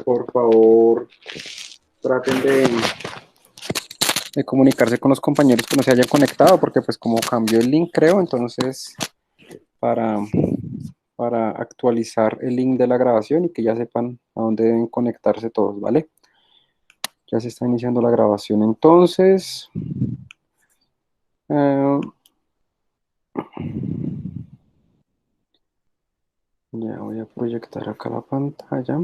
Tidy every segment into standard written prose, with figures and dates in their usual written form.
por favor, traten de comunicarse con los compañeros que no se hayan conectado, porque pues como cambió el link, creo, entonces para actualizar el link de la grabación y que ya sepan a dónde deben conectarse todos, ¿vale? Ya se está iniciando la grabación, entonces. Ya voy a proyectar acá la pantalla.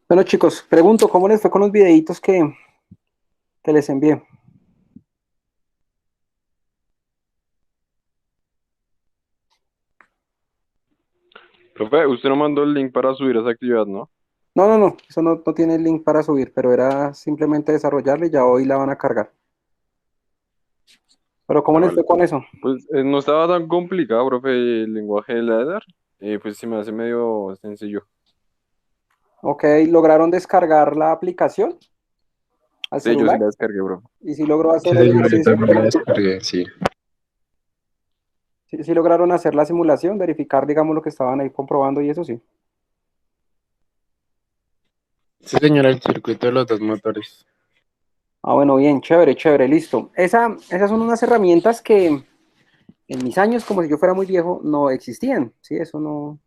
Bueno, chicos, pregunto, ¿cómo les fue con los videitos que les envié? Profe, usted no mandó el link para subir esa actividad, ¿no? No, eso no tiene el link para subir, pero era simplemente desarrollarla y ya hoy la van a cargar. Pero ¿cómo Ah, les vale. fue con eso? Pues no estaba tan complicado, profe, el lenguaje de ladder. Pues se me hace medio sencillo. Ok, ¿lograron descargar la aplicación al Sí, yo sí celular? la descargué, profe. ¿Y si logró Sí, hacer el señor, yo ejercicio? también la descargué, sí. ¿Sí lograron hacer la simulación, verificar, digamos, lo que estaban ahí comprobando y eso sí? Sí, señora, el circuito de los dos motores. Ah, bueno, bien, chévere, chévere, listo. Esas son unas herramientas que en mis años, como si yo fuera muy viejo, no existían, ¿sí? Eso no,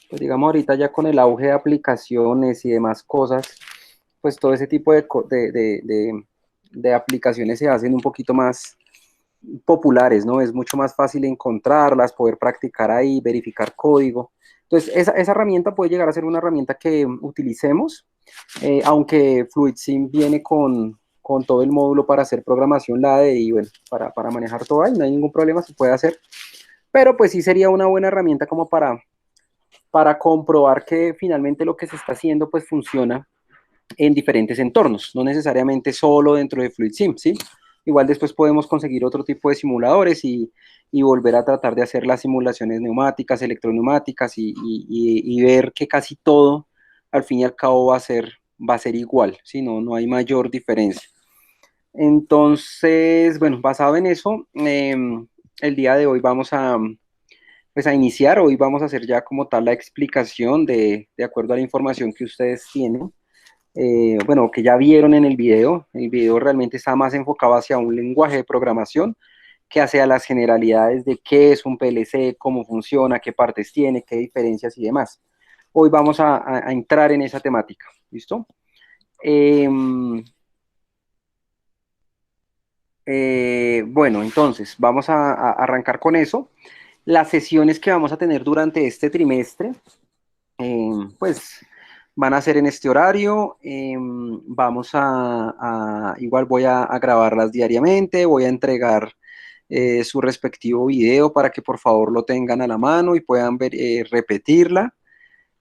pues digamos ahorita ya con el auge de aplicaciones y demás cosas, pues todo ese tipo de aplicaciones se hacen un poquito más populares, ¿no? Es mucho más fácil encontrarlas, poder practicar ahí, verificar código. Entonces, esa herramienta puede llegar a ser una herramienta que utilicemos, aunque FluidSim viene con todo el módulo para hacer programación LADE y bueno, para manejar todo ahí, no hay ningún problema, se puede hacer. Pero pues sí sería una buena herramienta como para comprobar que finalmente lo que se está haciendo pues funciona en diferentes entornos, no necesariamente solo dentro de FluidSim, ¿sí? Igual después podemos conseguir otro tipo de simuladores y volver a tratar de hacer las simulaciones neumáticas, electroneumáticas y ver que casi todo al fin y al cabo va a ser igual, ¿sí? No hay mayor diferencia. Entonces, bueno, basado en eso, el día de hoy vamos pues a iniciar, hoy vamos a hacer ya como tal la explicación de acuerdo a la información que ustedes tienen. Bueno, que ya vieron en el video realmente está más enfocado hacia un lenguaje de programación que hacia las generalidades de qué es un PLC, cómo funciona, qué partes tiene, qué diferencias y demás. Hoy vamos a entrar en esa temática, ¿listo? Eh, bueno, entonces vamos a arrancar con eso. Las sesiones que vamos a tener durante este trimestre, pues van a ser en este horario. Vamos igual voy a grabarlas diariamente, voy a entregar su respectivo video para que por favor lo tengan a la mano y puedan ver, repetirla.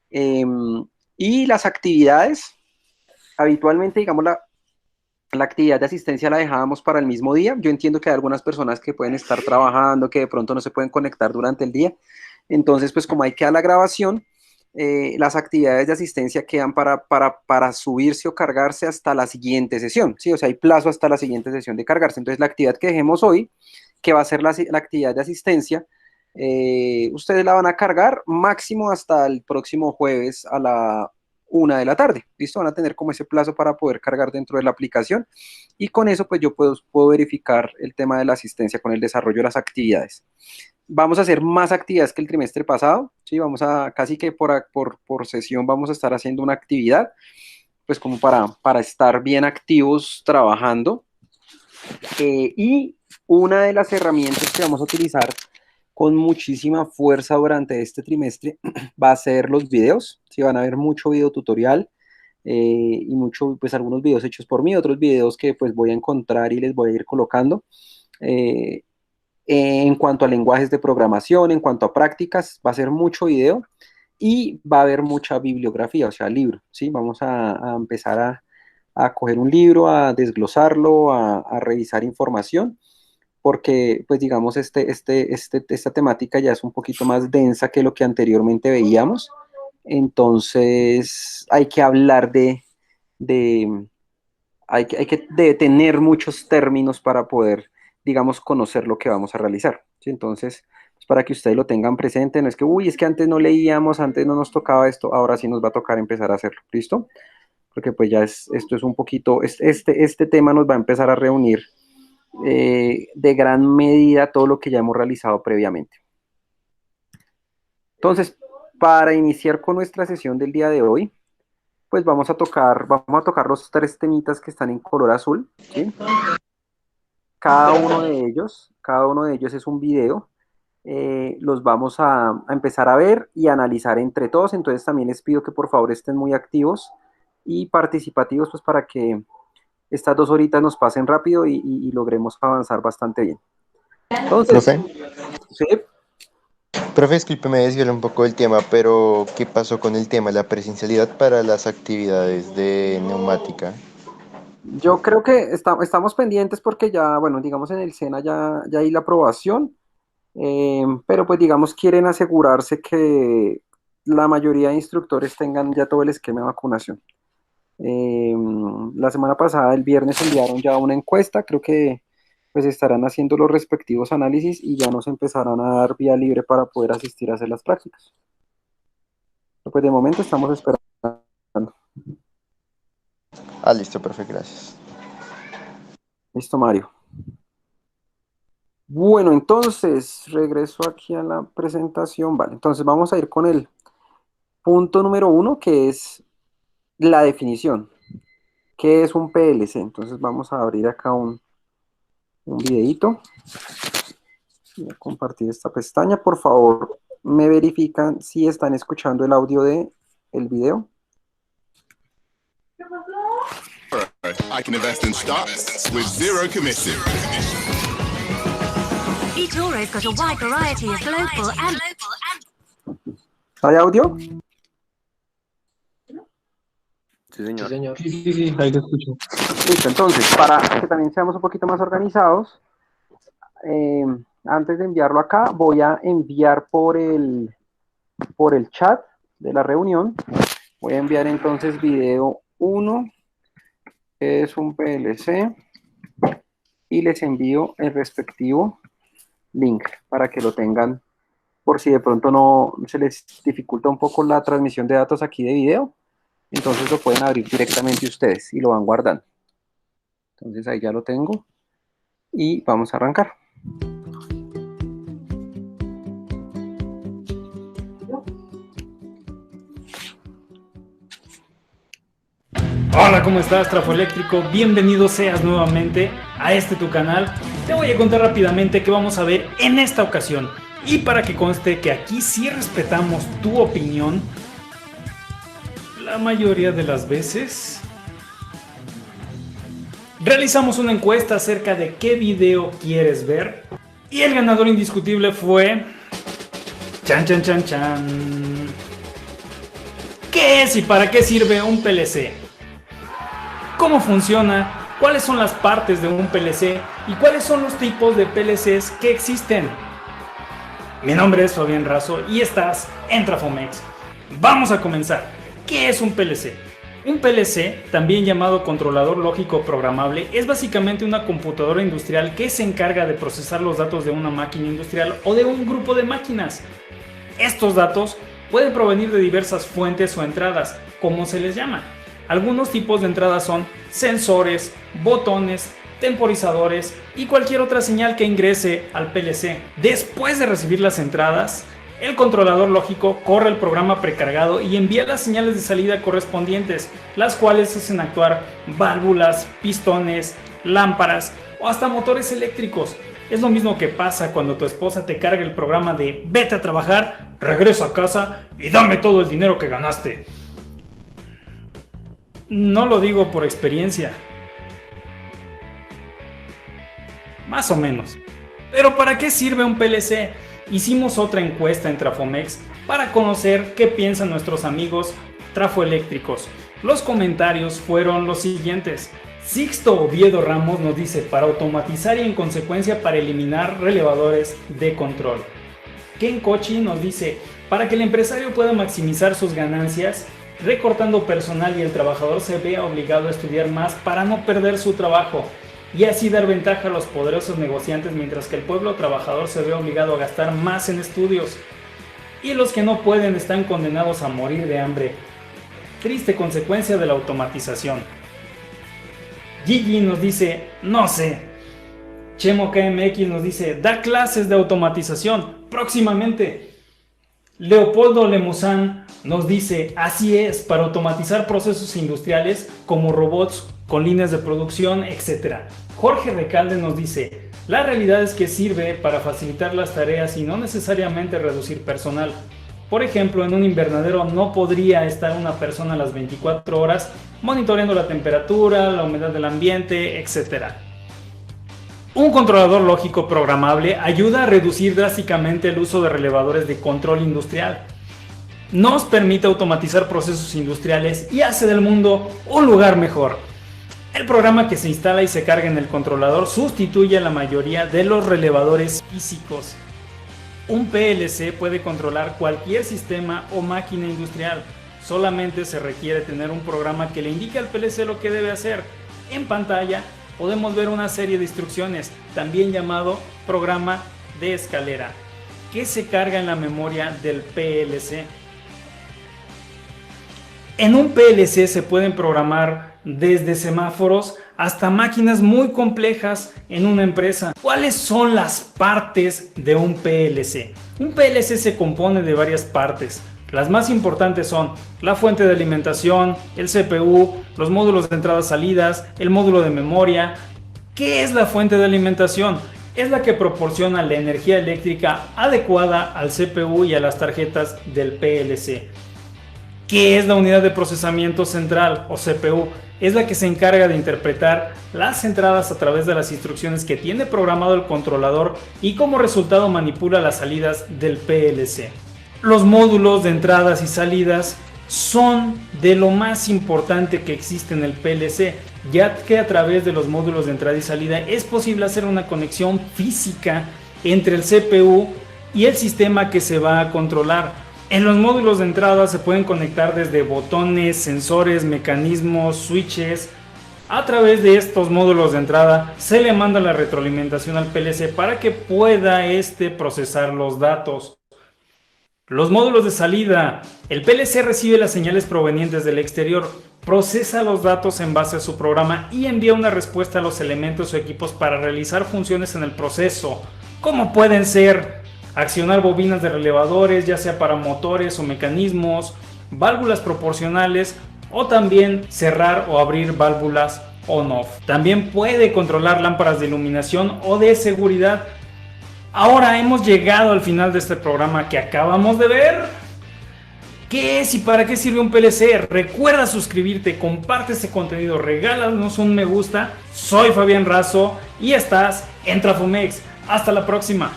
Y las actividades, habitualmente, digamos, la actividad de asistencia la dejábamos para el mismo día. Yo entiendo que hay algunas personas que pueden estar trabajando, que de pronto no se pueden conectar durante el día. Entonces, pues como ahí queda la grabación, las actividades de asistencia quedan para subirse o cargarse hasta la siguiente sesión, ¿sí? O sea, hay plazo hasta la siguiente sesión de cargarse. Entonces, la actividad que dejemos hoy, que va a ser la actividad de asistencia, ustedes la van a cargar máximo hasta el próximo jueves a la 1 de la tarde, ¿listo? Van a tener como ese plazo para poder cargar dentro de la aplicación y con eso pues yo puedo verificar el tema de la asistencia con el desarrollo de las actividades. Vamos a hacer más actividades que el trimestre pasado, ¿sí? Vamos a, casi que por sesión vamos a estar haciendo una actividad, pues como para estar bien activos trabajando. Y una de las herramientas que vamos a utilizar con muchísima fuerza durante este trimestre va a ser los videos, ¿sí? Van a ver mucho video tutorial y mucho, pues algunos videos hechos por mí, otros videos que pues voy a encontrar y les voy a ir colocando. Eh, en cuanto a lenguajes de programación, en cuanto a prácticas, va a ser mucho video y va a haber mucha bibliografía, o sea, libro, ¿sí? Vamos a empezar a coger un libro, a desglosarlo, a revisar información, porque, pues digamos, esta temática ya es un poquito más densa que lo que anteriormente veíamos. Entonces hay que hablar de tener muchos términos para poder, digamos, conocer lo que vamos a realizar, ¿sí? Entonces, pues, para que ustedes lo tengan presente, no es que, uy, es que antes no leíamos, antes no nos tocaba esto, ahora sí nos va a tocar empezar a hacerlo, ¿listo? Porque pues ya esto es un poquito, este tema nos va a empezar a reunir de gran medida todo lo que ya hemos realizado previamente. Entonces, para iniciar con nuestra sesión del día de hoy, pues vamos a tocar los 3 temitas que están en color azul, ¿sí? Cada uno de ellos es un video. Los vamos a empezar a ver y analizar entre todos. Entonces también les pido que por favor estén muy activos y participativos, pues para que estas 2 horitas nos pasen rápido y logremos avanzar bastante bien. Entonces, Profe, ¿sí? profe, discúlpeme desviarle un poco del tema, pero ¿qué pasó con el tema de la presencialidad para las actividades de neumática? Yo creo que estamos pendientes porque ya, bueno, digamos en el SENA ya hay la aprobación, pero pues digamos quieren asegurarse que la mayoría de instructores tengan ya todo el esquema de vacunación. La semana pasada, el viernes, enviaron ya una encuesta, creo que pues estarán haciendo los respectivos análisis y ya nos empezarán a dar vía libre para poder asistir a hacer las prácticas. Pero, pues de momento estamos esperando. Ah, listo, profe, gracias. Listo, Mario. Bueno, entonces, regreso aquí a la presentación. Vale, entonces vamos a ir con el punto número 1, que es la definición. ¿Qué es un PLC? Entonces vamos a abrir acá un videito. Voy a compartir esta pestaña. Por favor, me verifican si están escuchando el audio de el video. I can invest in stocks with zero commission. eToro's got a wide variety of local and ¿Hay audio? Sí, señor. Sí, ahí lo escucho. Listo, entonces, para que también seamos un poquito más organizados, antes de enviarlo acá, voy a enviar por el chat de la reunión. Voy a enviar entonces video 1, que es un PLC, y les envío el respectivo link para que lo tengan por si de pronto no se les dificulta un poco la transmisión de datos aquí de video. Entonces lo pueden abrir directamente ustedes y lo van guardando. Entonces ahí ya lo tengo y vamos a arrancar. Hola, ¿cómo estás, Trafo Eléctrico? Bienvenido seas nuevamente a tu canal. Te voy a contar rápidamente qué vamos a ver en esta ocasión. Y para que conste que aquí sí respetamos tu opinión, la mayoría de las veces realizamos una encuesta acerca de qué video quieres ver. Y el ganador indiscutible fue... ¡Chan, chan, chan, chan! ¿Qué es y para qué sirve un PLC? ¿Cómo funciona? ¿Cuáles son las partes de un PLC? ¿Y cuáles son los tipos de PLCs que existen? Mi nombre es Fabián Razo y estás en Trafomex. Vamos a comenzar. ¿Qué es un PLC? Un PLC, también llamado controlador lógico programable, es básicamente una computadora industrial que se encarga de procesar los datos de una máquina industrial o de un grupo de máquinas. Estos datos pueden provenir de diversas fuentes o entradas, como se les llama. Algunos tipos de entradas son sensores, botones, temporizadores y cualquier otra señal que ingrese al PLC. Después de recibir las entradas, el controlador lógico corre el programa precargado y envía las señales de salida correspondientes, las cuales hacen actuar válvulas, pistones, lámparas o hasta motores eléctricos. Es lo mismo que pasa cuando tu esposa te carga el programa de vete a trabajar, regresa a casa y dame todo el dinero que ganaste. No lo digo por experiencia. Más o menos. Pero ¿para qué sirve un PLC? Hicimos otra encuesta en Trafomex para conocer qué piensan nuestros amigos trafoeléctricos. Los comentarios fueron los siguientes. Sixto Oviedo Ramos nos dice para automatizar y en consecuencia para eliminar relevadores de control. Ken Kochi nos dice Para que el empresario pueda maximizar sus ganancias, recortando personal y el trabajador se vea obligado a estudiar más para no perder su trabajo y así dar ventaja a los poderosos negociantes, mientras que el pueblo trabajador se ve obligado a gastar más en estudios y los que no pueden están condenados a morir de hambre. Triste consecuencia de la automatización. Gigi nos dice, no sé. Chemo KMX nos dice, da clases de automatización próximamente. Leopoldo Lemuzán nos dice, así es, para automatizar procesos industriales como robots con líneas de producción, etc. Jorge Recalde nos dice, la realidad es que sirve para facilitar las tareas y no necesariamente reducir personal. Por ejemplo, en un invernadero no podría estar una persona a las 24 horas monitoreando la temperatura, la humedad del ambiente, etc. Un controlador lógico programable ayuda a reducir drásticamente el uso de relevadores de control industrial. Nos permite automatizar procesos industriales y hace del mundo un lugar mejor. El programa que se instala y se carga en el controlador sustituye a la mayoría de los relevadores físicos. Un PLC puede controlar cualquier sistema o máquina industrial. Solamente se requiere tener un programa que le indique al PLC lo que debe hacer. En pantalla podemos ver una serie de instrucciones, también llamado programa de escalera, que se carga en la memoria del PLC. En un PLC se pueden programar desde semáforos hasta máquinas muy complejas en una empresa. ¿Cuáles son las partes de un PLC? Un PLC se compone de varias partes. Las más importantes son la fuente de alimentación, el CPU, los módulos de entradas-salidas, el módulo de memoria. ¿Qué es la fuente de alimentación? Es la que proporciona la energía eléctrica adecuada al CPU y a las tarjetas del PLC. ¿Qué es la unidad de procesamiento central o CPU? Es la que se encarga de interpretar las entradas a través de las instrucciones que tiene programado el controlador y como resultado manipula las salidas del PLC. Los módulos de entradas y salidas son de lo más importante que existe en el PLC, ya que a través de los módulos de entrada y salida es posible hacer una conexión física entre el CPU y el sistema que se va a controlar. En los módulos de entrada se pueden conectar desde botones, sensores, mecanismos, switches. A través de estos módulos de entrada se le manda la retroalimentación al PLC para que pueda procesar los datos. Los módulos de salida. El PLC recibe las señales provenientes del exterior, procesa los datos en base a su programa y envía una respuesta a los elementos o equipos para realizar funciones en el proceso, como pueden ser accionar bobinas de relevadores, ya sea para motores o mecanismos, válvulas proporcionales o también cerrar o abrir válvulas on-off. También puede controlar lámparas de iluminación o de seguridad. Ahora hemos llegado al final de este programa que acabamos de ver. ¿Qué es y para qué sirve un PLC? Recuerda suscribirte, comparte este contenido, regálanos un me gusta. Soy Fabián Razo y estás en Trafumex. Hasta la próxima.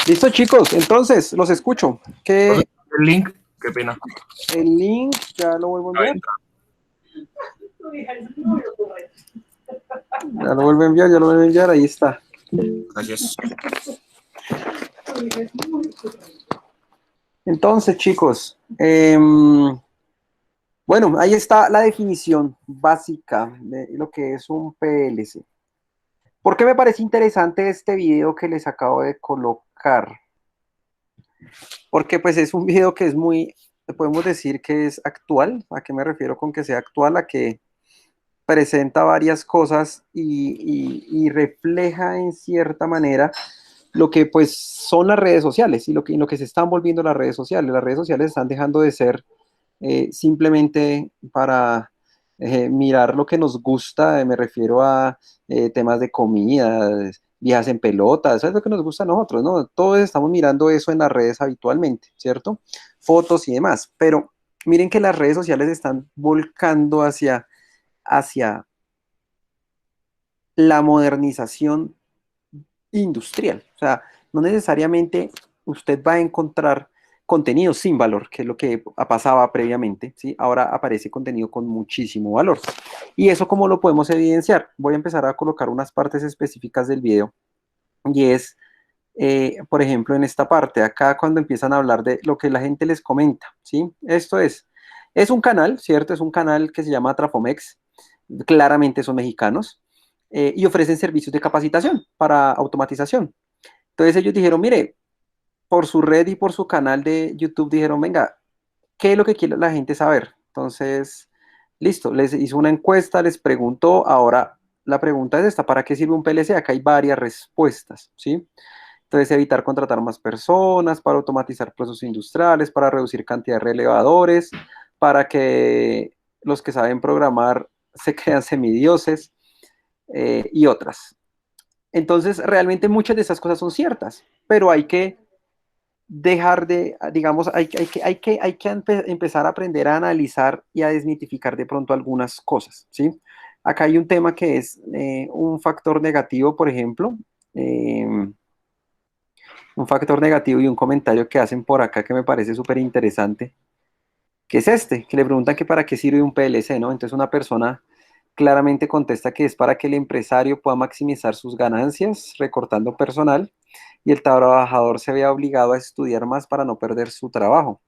Listo, chicos, entonces los escucho. El link, qué pena. El link ya lo vuelvo a enviar. Ya lo vuelvo a enviar, ahí está. Gracias. Entonces, chicos, bueno, ahí está la definición básica de lo que es un PLC. ¿Por qué me parece interesante este video que les acabo de colocar? Porque pues es un video que es muy, podemos decir que es actual. ¿A qué me refiero con que sea actual? A que presenta varias cosas y refleja en cierta manera lo que pues son las redes sociales y lo que se están volviendo las redes sociales. Las redes sociales están dejando de ser simplemente para mirar lo que nos gusta, me refiero a temas de comida, viajes en pelota, eso es lo que nos gusta a nosotros, ¿no? Todos estamos mirando eso en las redes habitualmente, ¿cierto? Fotos y demás, pero miren que las redes sociales están volcando hacia la modernización industrial. O sea, no necesariamente usted va a encontrar contenido sin valor, que es lo que pasaba previamente, ¿sí? Ahora aparece contenido con muchísimo valor. ¿Y eso cómo lo podemos evidenciar? Voy a empezar a colocar unas partes específicas del video, y es, por ejemplo, en esta parte, acá cuando empiezan a hablar de lo que la gente les comenta, ¿sí? Esto es un canal, ¿cierto? Es un canal que se llama Trafomex, claramente son mexicanos, y ofrecen servicios de capacitación para automatización. Entonces ellos dijeron, mire, por su red y por su canal de YouTube dijeron, venga, ¿qué es lo que quiere la gente saber? Entonces, listo, les hizo una encuesta, les preguntó, ahora la pregunta es esta, ¿para qué sirve un PLC? Acá hay varias respuestas, ¿sí? Entonces, evitar contratar más personas, para automatizar procesos industriales, para reducir cantidad de relevadores, para que los que saben programar se crean semidioses, y otras. Entonces, realmente muchas de esas cosas son ciertas, pero hay que dejar de, digamos, empezar a aprender a analizar y a desmitificar de pronto algunas cosas, ¿sí? Acá hay un tema que es un factor negativo, por ejemplo, un factor negativo y un comentario que hacen por acá que me parece súper interesante, que es este, que le preguntan que para qué sirve un PLC, ¿no? Entonces una persona claramente contesta que es para que el empresario pueda maximizar sus ganancias recortando personal y el trabajador se vea obligado a estudiar más para no perder su trabajo.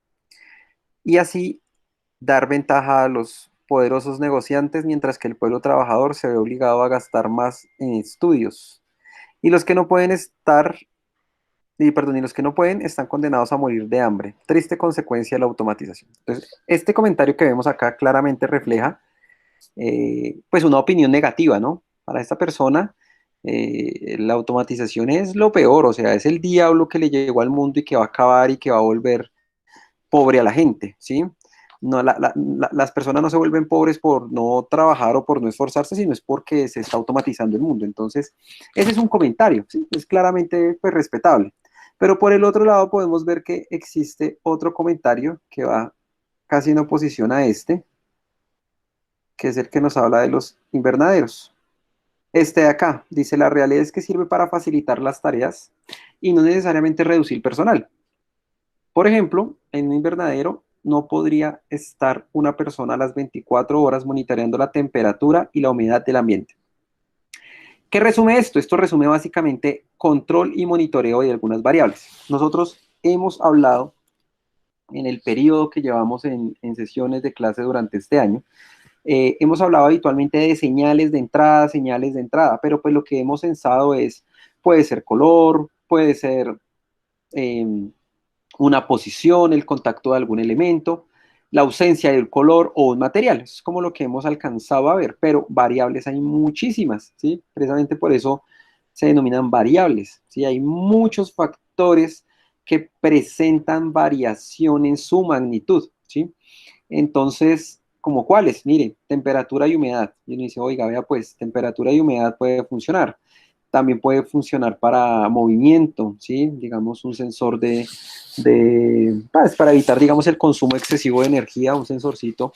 Y así dar ventaja a los poderosos negociantes mientras que el pueblo trabajador se ve obligado a gastar más en estudios. Y los que no pueden y los que no pueden están condenados a morir de hambre. Triste consecuencia de la automatización. Entonces, este comentario que vemos acá claramente refleja pues una opinión negativa, ¿no? Para esta persona, la automatización es lo peor, o sea, es el diablo que le llegó al mundo y que va a acabar y que va a volver pobre a la gente, ¿sí? No, las personas no se vuelven pobres por no trabajar o por no esforzarse, sino es porque se está automatizando el mundo. Entonces, ese es un comentario, ¿sí? Es claramente pues, respetable. Pero por el otro lado podemos ver que existe otro comentario que va casi en oposición a este, que es el que nos habla de los invernaderos. Este de acá dice, la realidad es que sirve para facilitar las tareas y no necesariamente reducir personal. Por ejemplo, en un invernadero no podría estar una persona a las 24 horas monitoreando la temperatura y la humedad del ambiente. ¿Qué resume esto? Esto resume básicamente control y monitoreo de algunas variables. Nosotros hemos hablado en el periodo que llevamos en sesiones de clase durante este año, hemos hablado habitualmente de señales de entrada, pero pues lo que hemos pensado es, puede ser color, puede ser una posición, el contacto de algún elemento, la ausencia del color o un material. Eso es como lo que hemos alcanzado a ver, pero variables hay muchísimas, ¿sí? Precisamente por eso se denominan variables, ¿sí? Hay muchos factores que presentan variación en su magnitud, ¿sí? Entonces, ¿como cuáles? Miren, temperatura y humedad. Y uno dice, oiga, vea, pues temperatura y humedad puede funcionar. También puede funcionar para movimiento, ¿sí? Digamos, un sensor pues, para evitar, digamos, el consumo excesivo de energía, un sensorcito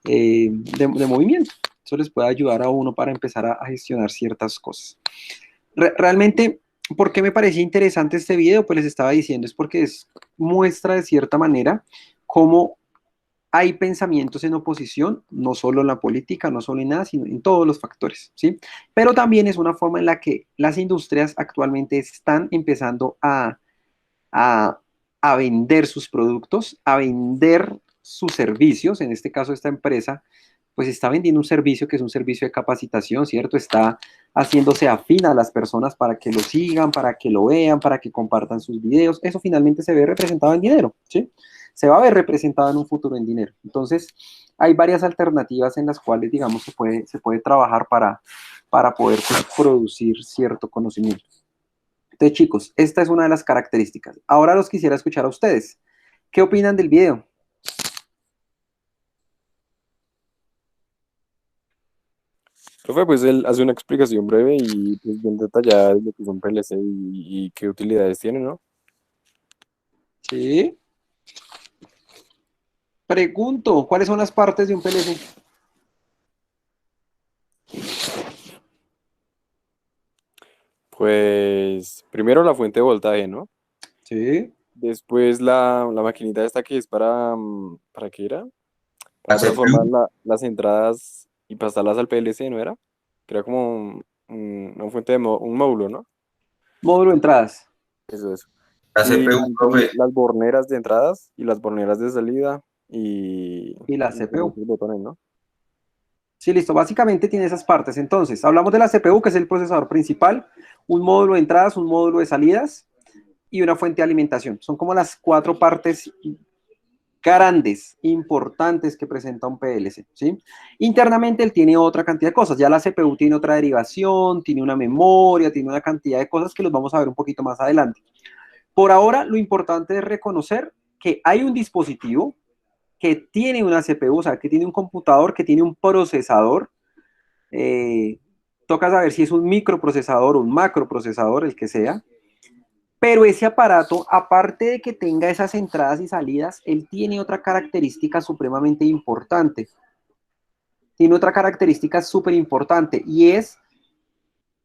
de movimiento. Eso les puede ayudar a uno para empezar a gestionar ciertas cosas. Realmente, ¿por qué me parecía interesante este video? Pues les estaba diciendo, es porque muestra de cierta manera cómo hay pensamientos en oposición, no solo en la política, no solo en nada, sino en todos los factores, ¿sí? Pero también es una forma en la que las industrias actualmente están empezando a, a vender sus productos, a vender sus servicios. En este caso, esta empresa, pues está vendiendo un servicio que es un servicio de capacitación, ¿cierto? Está haciéndose afín a las personas para que lo sigan, para que lo vean, para que compartan sus videos. Eso finalmente se ve representado en dinero, ¿sí? Se va a ver representado en un futuro en dinero. Entonces, hay varias alternativas en las cuales, digamos, se puede trabajar para poder pues, producir cierto conocimiento. Entonces, chicos, esta es una de las características. Ahora los quisiera escuchar a ustedes. ¿Qué opinan del video? Profe, pues él hace una explicación breve y pues bien detallada de lo que son PLC y qué utilidades tiene, ¿no? Sí. Pregunto, ¿cuáles son las partes de un PLC? Pues primero la fuente de voltaje, ¿no? Sí. Después la maquinita esta que es ¿para qué era? La Para transformar CPU. las entradas y pasarlas al PLC, ¿no era? Que era como una fuente un módulo, ¿no? Módulo de entradas. Eso. La Y CPU, también profe. las borneras de entradas y las borneras de salida Y la y como CPU. esos botones, ¿no? Sí, listo. Básicamente tiene esas partes. Entonces, hablamos de la CPU, que es el procesador principal, un módulo de entradas, un módulo de salidas y una fuente de alimentación. Son como las 4 partes grandes, importantes que presenta un PLC, ¿sí? Internamente él tiene otra cantidad de cosas. Ya la CPU tiene otra derivación, tiene una memoria, tiene una cantidad de cosas que los vamos a ver un poquito más adelante. Por ahora, lo importante es reconocer que hay un dispositivo que tiene una CPU, o sea, que tiene un computador, que tiene un procesador. Toca saber si es un microprocesador o un macroprocesador, el que sea. Pero ese aparato, aparte de que tenga esas entradas y salidas, él tiene otra característica supremamente importante. Tiene otra característica súper importante y es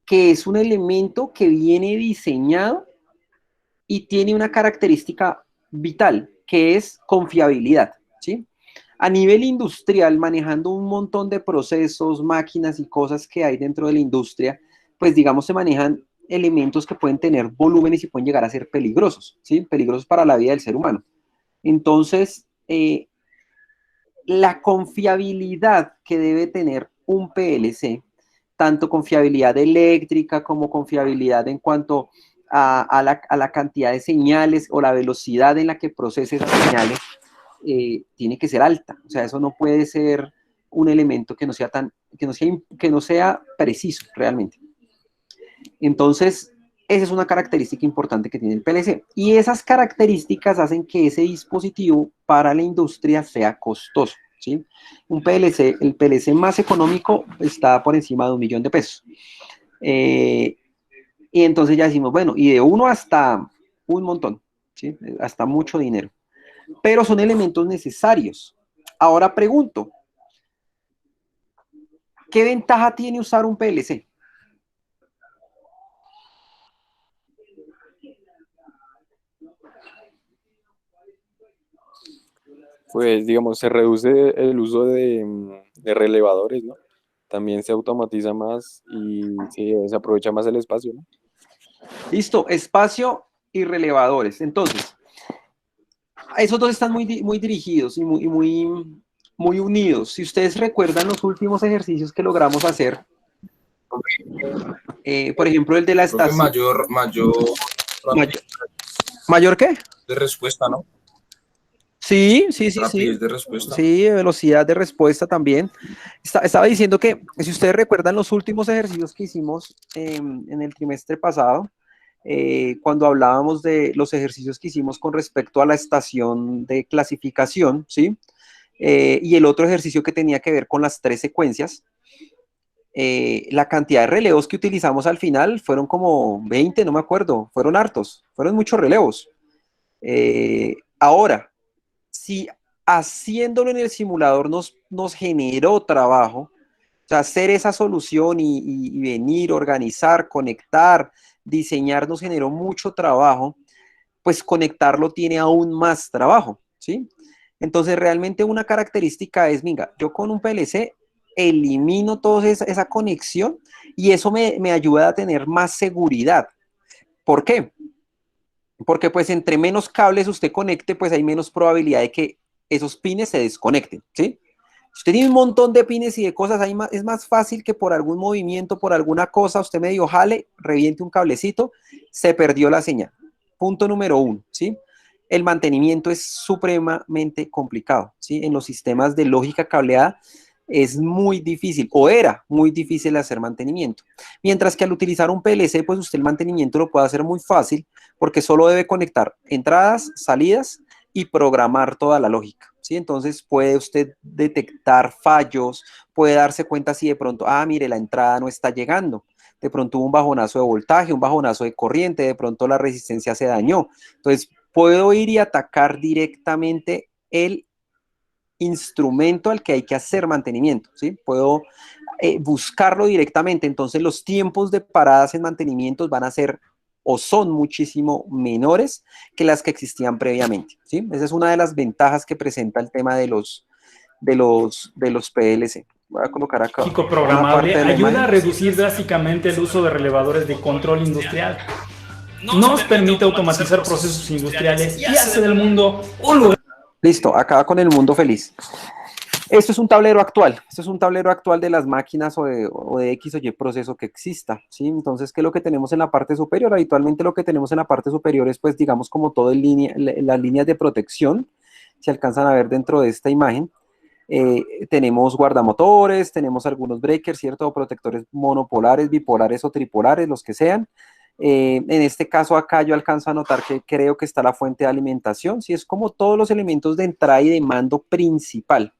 que es un elemento que viene diseñado y tiene una característica vital, que es confiabilidad, ¿sí? A nivel industrial, manejando un montón de procesos, máquinas y cosas que hay dentro de la industria, pues digamos se manejan elementos que pueden tener volúmenes y pueden llegar a ser peligrosos, ¿sí? Peligrosos para la vida del ser humano. Entonces, la confiabilidad que debe tener un PLC, tanto confiabilidad eléctrica como confiabilidad en cuanto a la cantidad de señales o la velocidad en la que procesa esas señales, tiene que ser alta. O sea, eso no puede ser un elemento que que no sea preciso realmente. Entonces, esa es una característica importante que tiene el PLC. Y esas características hacen que ese dispositivo para la industria sea costoso, ¿sí? Un PLC, el PLC más económico está por encima de $1.000.000. Y entonces ya decimos, bueno, y de uno hasta un montón, ¿sí? Hasta mucho dinero. Pero son elementos necesarios. Ahora pregunto, ¿qué ventaja tiene usar un PLC? Pues, digamos, se reduce el uso de relevadores, ¿no? También se automatiza más y se aprovecha más el espacio, ¿no? Listo, espacio y relevadores. Entonces, esos dos están muy dirigidos y muy unidos. Si ustedes recuerdan los últimos ejercicios que logramos hacer, por ejemplo, el de la Profe, estación. mayor ¿Mayor qué? de respuesta, ¿no? Sí. Rapidez de respuesta. Sí, velocidad de respuesta también. Estaba diciendo que si ustedes recuerdan los últimos ejercicios que hicimos en el trimestre pasado, cuando hablábamos de los ejercicios que hicimos con respecto a la estación de clasificación, ¿sí? Y el otro ejercicio que tenía que ver con las 3 secuencias, la cantidad de relevos que utilizamos al final fueron como 20, no me acuerdo, fueron hartos, fueron muchos relevos. Ahora, si haciéndolo en el simulador nos generó trabajo, o sea, hacer esa solución y venir, organizar, conectar, diseñar nos generó mucho trabajo, pues conectarlo tiene aún más trabajo, ¿sí? Entonces, realmente una característica es, venga, yo con un PLC elimino toda esa conexión y eso me ayuda a tener más seguridad. ¿Por qué? Porque pues entre menos cables usted conecte, pues hay menos probabilidad de que esos pines se desconecten, ¿sí? Si usted tiene un montón de pines y de cosas, es más fácil que por algún movimiento, por alguna cosa, usted medio jale, reviente un cablecito, se perdió la señal. Punto número 1, ¿sí? El mantenimiento es supremamente complicado, ¿sí? En los sistemas de lógica cableada es muy difícil, o era muy difícil hacer mantenimiento. Mientras que al utilizar un PLC, pues usted el mantenimiento lo puede hacer muy fácil, porque solo debe conectar entradas, salidas y programar toda la lógica, ¿sí? Entonces puede usted detectar fallos, puede darse cuenta si de pronto, mire, la entrada no está llegando, de pronto hubo un bajonazo de voltaje, un bajonazo de corriente, de pronto la resistencia se dañó. Entonces puedo ir y atacar directamente el instrumento al que hay que hacer mantenimiento, ¿sí? Puedo buscarlo directamente, entonces los tiempos de paradas en mantenimientos van a ser o son muchísimo menores que las que existían previamente, ¿sí? Esa es una de las ventajas que presenta el tema de los PLC. Voy a colocar acá Lógico una programable parte de la ayuda a imagen. reducir drásticamente el uso de relevadores de control industrial. Nos permite automatizar procesos industriales y hace del mundo un lugar. Listo, acaba con el mundo feliz. Esto es un tablero actual. Esto es un tablero actual de las máquinas o de X o Y proceso que exista, ¿sí? Entonces, ¿qué es lo que tenemos en la parte superior? Habitualmente lo que tenemos en la parte superior es, pues, digamos, como todo en línea, las líneas de protección, se alcanzan a ver dentro de esta imagen. Tenemos guardamotores, tenemos algunos breakers, ¿cierto? O protectores monopolares, bipolares o tripolares, los que sean. En este caso acá yo alcanzo a notar que creo que está la fuente de alimentación, ¿sí? Es como todos los elementos de entrada y de mando principal.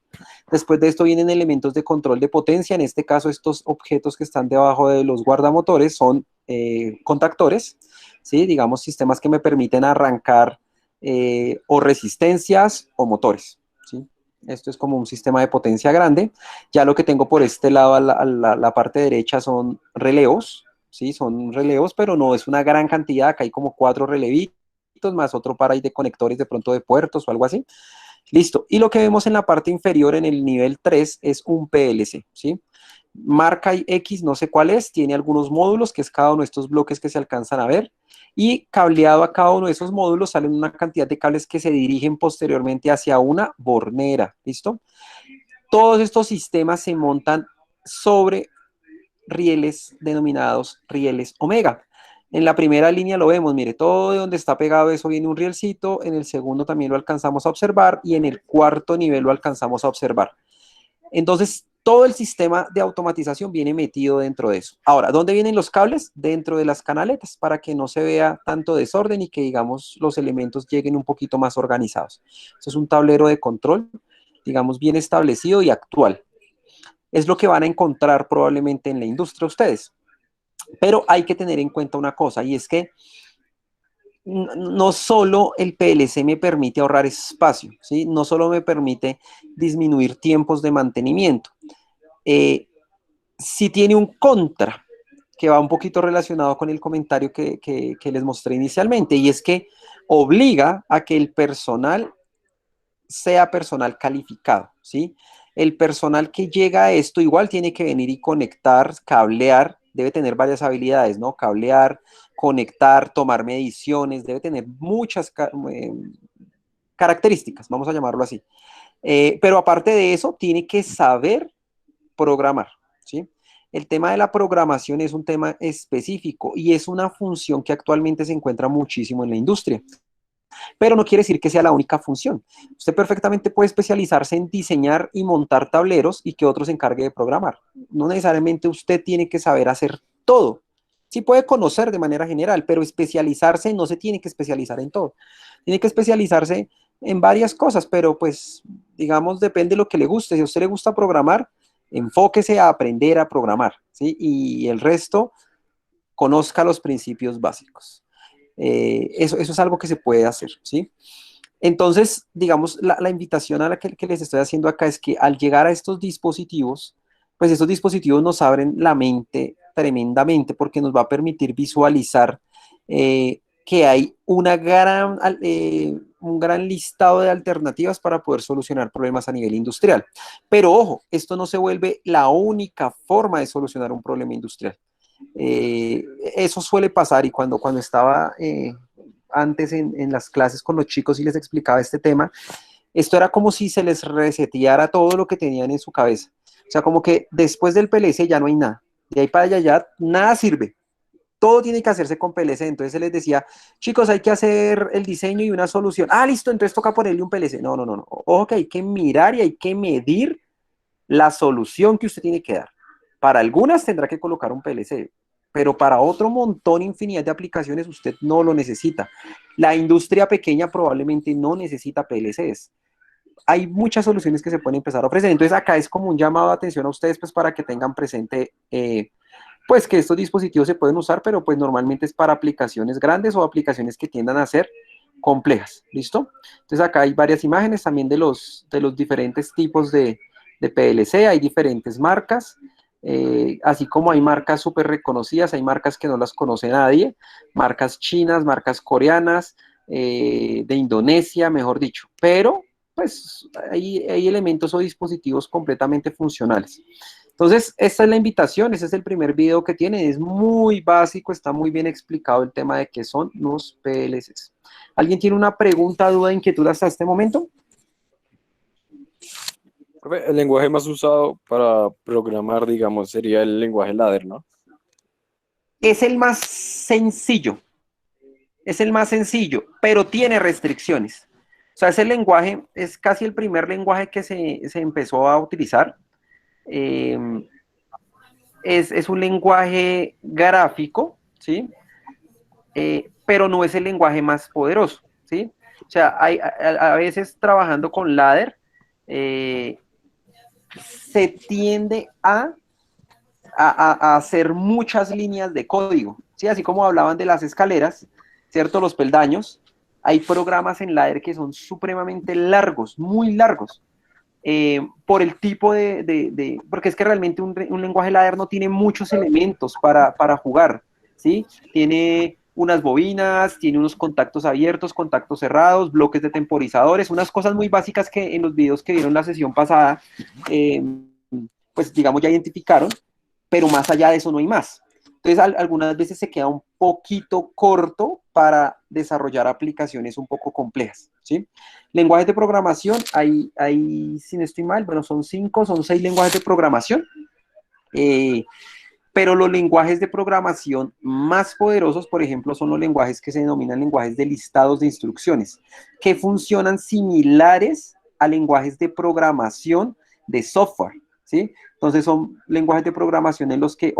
Después de esto vienen elementos de control de potencia. En este caso, estos objetos que están debajo de los guardamotores son contactores, ¿sí? Digamos, sistemas que me permiten arrancar o resistencias o motores, ¿sí? Esto es como un sistema de potencia grande. Ya lo que tengo por este lado, a la parte derecha, son relevos, ¿sí? Son relevos, pero no es una gran cantidad. Acá hay como 4 relevitos, más otro par ahí de conectores de pronto de puertos o algo así. Listo. Y lo que vemos en la parte inferior, en el nivel 3, es un PLC, ¿sí? Marca X, no sé cuál es, tiene algunos módulos, que es cada uno de estos bloques que se alcanzan a ver, y cableado a cada uno de esos módulos salen una cantidad de cables que se dirigen posteriormente hacia una bornera, ¿listo? Todos estos sistemas se montan sobre rieles denominados rieles omega. En la primera línea lo vemos, mire, todo de donde está pegado eso viene un rielcito, en el segundo también lo alcanzamos a observar y en el cuarto nivel lo alcanzamos a observar. Entonces, todo el sistema de automatización viene metido dentro de eso. Ahora, ¿dónde vienen los cables? Dentro de las canaletas, para que no se vea tanto desorden y que, digamos, los elementos lleguen un poquito más organizados. Esto es un tablero de control, digamos, bien establecido y actual. Es lo que van a encontrar probablemente en la industria ustedes. Pero hay que tener en cuenta una cosa, y es que no solo el PLC me permite ahorrar espacio, ¿sí? No solo me permite disminuir tiempos de mantenimiento. Sí tiene un contra, que va un poquito relacionado con el comentario que les mostré inicialmente, y es que obliga a que el personal sea personal calificado, ¿sí? El personal que llega a esto igual tiene que venir y conectar, cablear, debe tener varias habilidades, ¿no? Cablear, conectar, tomar mediciones, debe tener muchas características, vamos a llamarlo así. Pero aparte de eso, tiene que saber programar, ¿sí? El tema de la programación es un tema específico y es una función que actualmente se encuentra muchísimo en la industria. Pero no quiere decir que sea la única función. Usted perfectamente puede especializarse en diseñar y montar tableros y que otro se encargue de programar. No necesariamente usted tiene que saber hacer todo. Sí puede conocer de manera general, pero especializarse no se tiene que especializar en todo. Tiene que especializarse en varias cosas, pero pues, digamos, depende de lo que le guste. Si a usted le gusta programar, enfóquese a aprender a programar, ¿sí? Y el resto, conozca los principios básicos. Eso es algo que se puede hacer, ¿sí? Entonces, digamos, la invitación a la que les estoy haciendo acá es que al llegar a estos dispositivos, pues estos dispositivos nos abren la mente tremendamente porque nos va a permitir visualizar que hay un gran listado de alternativas para poder solucionar problemas a nivel industrial. Pero ojo, esto no se vuelve la única forma de solucionar un problema industrial. Eso suele pasar y cuando estaba antes en las clases con los chicos y les explicaba este tema, esto era como si se les reseteara todo lo que tenían en su cabeza. O sea, como que después del PLC ya no hay nada. De ahí para allá ya nada sirve. Todo tiene que hacerse con PLC. Entonces se les decía, chicos, hay que hacer el diseño y una solución. Ah, listo, entonces toca ponerle un PLC. No. Ojo que hay que mirar y hay que medir la solución que usted tiene que dar. Para algunas tendrá que colocar un PLC, pero para otro montón, infinidad de aplicaciones, usted no lo necesita. La industria pequeña probablemente no necesita PLCs. Hay muchas soluciones que se pueden empezar a ofrecer. Entonces acá es como un llamado de atención a ustedes, pues para que tengan presente, pues que estos dispositivos se pueden usar, pero pues normalmente es para aplicaciones grandes o aplicaciones que tiendan a ser complejas. ¿Listo? Entonces acá hay varias imágenes también de los diferentes tipos de PLC, hay diferentes marcas. Así como hay marcas súper reconocidas, hay marcas que no las conoce nadie, marcas chinas, marcas coreanas, de Indonesia, mejor dicho, pero pues hay elementos o dispositivos completamente funcionales. Entonces, esta es la invitación, ese es el primer video que tiene, es muy básico, está muy bien explicado el tema de qué son los PLCs. ¿Alguien tiene una pregunta, duda, inquietud hasta este momento? Profe, el lenguaje más usado para programar, digamos, sería el lenguaje ladder, ¿no? Es el más sencillo, pero tiene restricciones. O sea, ese lenguaje es casi el primer lenguaje que se empezó a utilizar. Es un lenguaje gráfico, ¿sí? Pero no es el lenguaje más poderoso, ¿sí? O sea, a veces trabajando con ladder, se tiende a hacer muchas líneas de código, ¿sí? Así como hablaban de las escaleras, ¿cierto? Los peldaños, hay programas en ladder que son supremamente largos, muy largos, por el tipo porque es que realmente un lenguaje ladder no tiene muchos elementos para jugar, ¿sí? Tiene unas bobinas, tiene unos contactos abiertos, contactos cerrados, bloques de temporizadores, unas cosas muy básicas que en los videos que vieron la sesión pasada, pues digamos ya identificaron, pero más allá de eso no hay más. Entonces, algunas veces se queda un poquito corto para desarrollar aplicaciones un poco complejas, ¿sí? Lenguajes de programación, hay, si no estoy mal, bueno, son 6 lenguajes de programación, pero los lenguajes de programación más poderosos, por ejemplo, son los lenguajes que se denominan lenguajes de listados de instrucciones, que funcionan similares a lenguajes de programación de software, ¿sí? Entonces son lenguajes de programación en los que,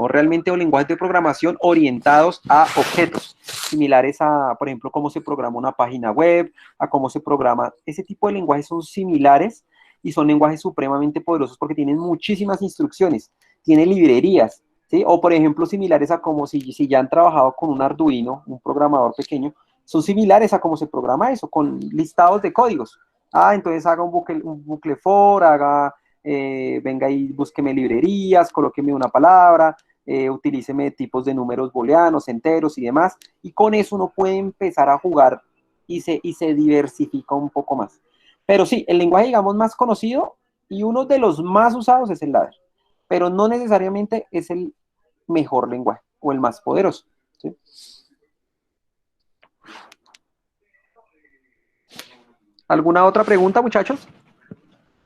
realmente lenguajes de programación orientados a objetos, similares a, por ejemplo, cómo se programa una página web, a cómo se programa. Ese tipo de lenguajes son similares y son lenguajes supremamente poderosos porque tienen muchísimas instrucciones, tienen librerías, ¿sí? O, por ejemplo, similares a como si ya han trabajado con un Arduino, un programador pequeño, son similares a cómo se programa eso, con listados de códigos. Entonces haga un bucle for, venga y búsqueme librerías, colóqueme una palabra, utilíceme tipos de números booleanos, enteros y demás, y con eso uno puede empezar a jugar y se diversifica un poco más. Pero sí, el lenguaje, digamos, más conocido y uno de los más usados es el ladder, pero no necesariamente es el mejor lenguaje o el más poderoso, ¿sí? ¿Alguna otra pregunta, muchachos?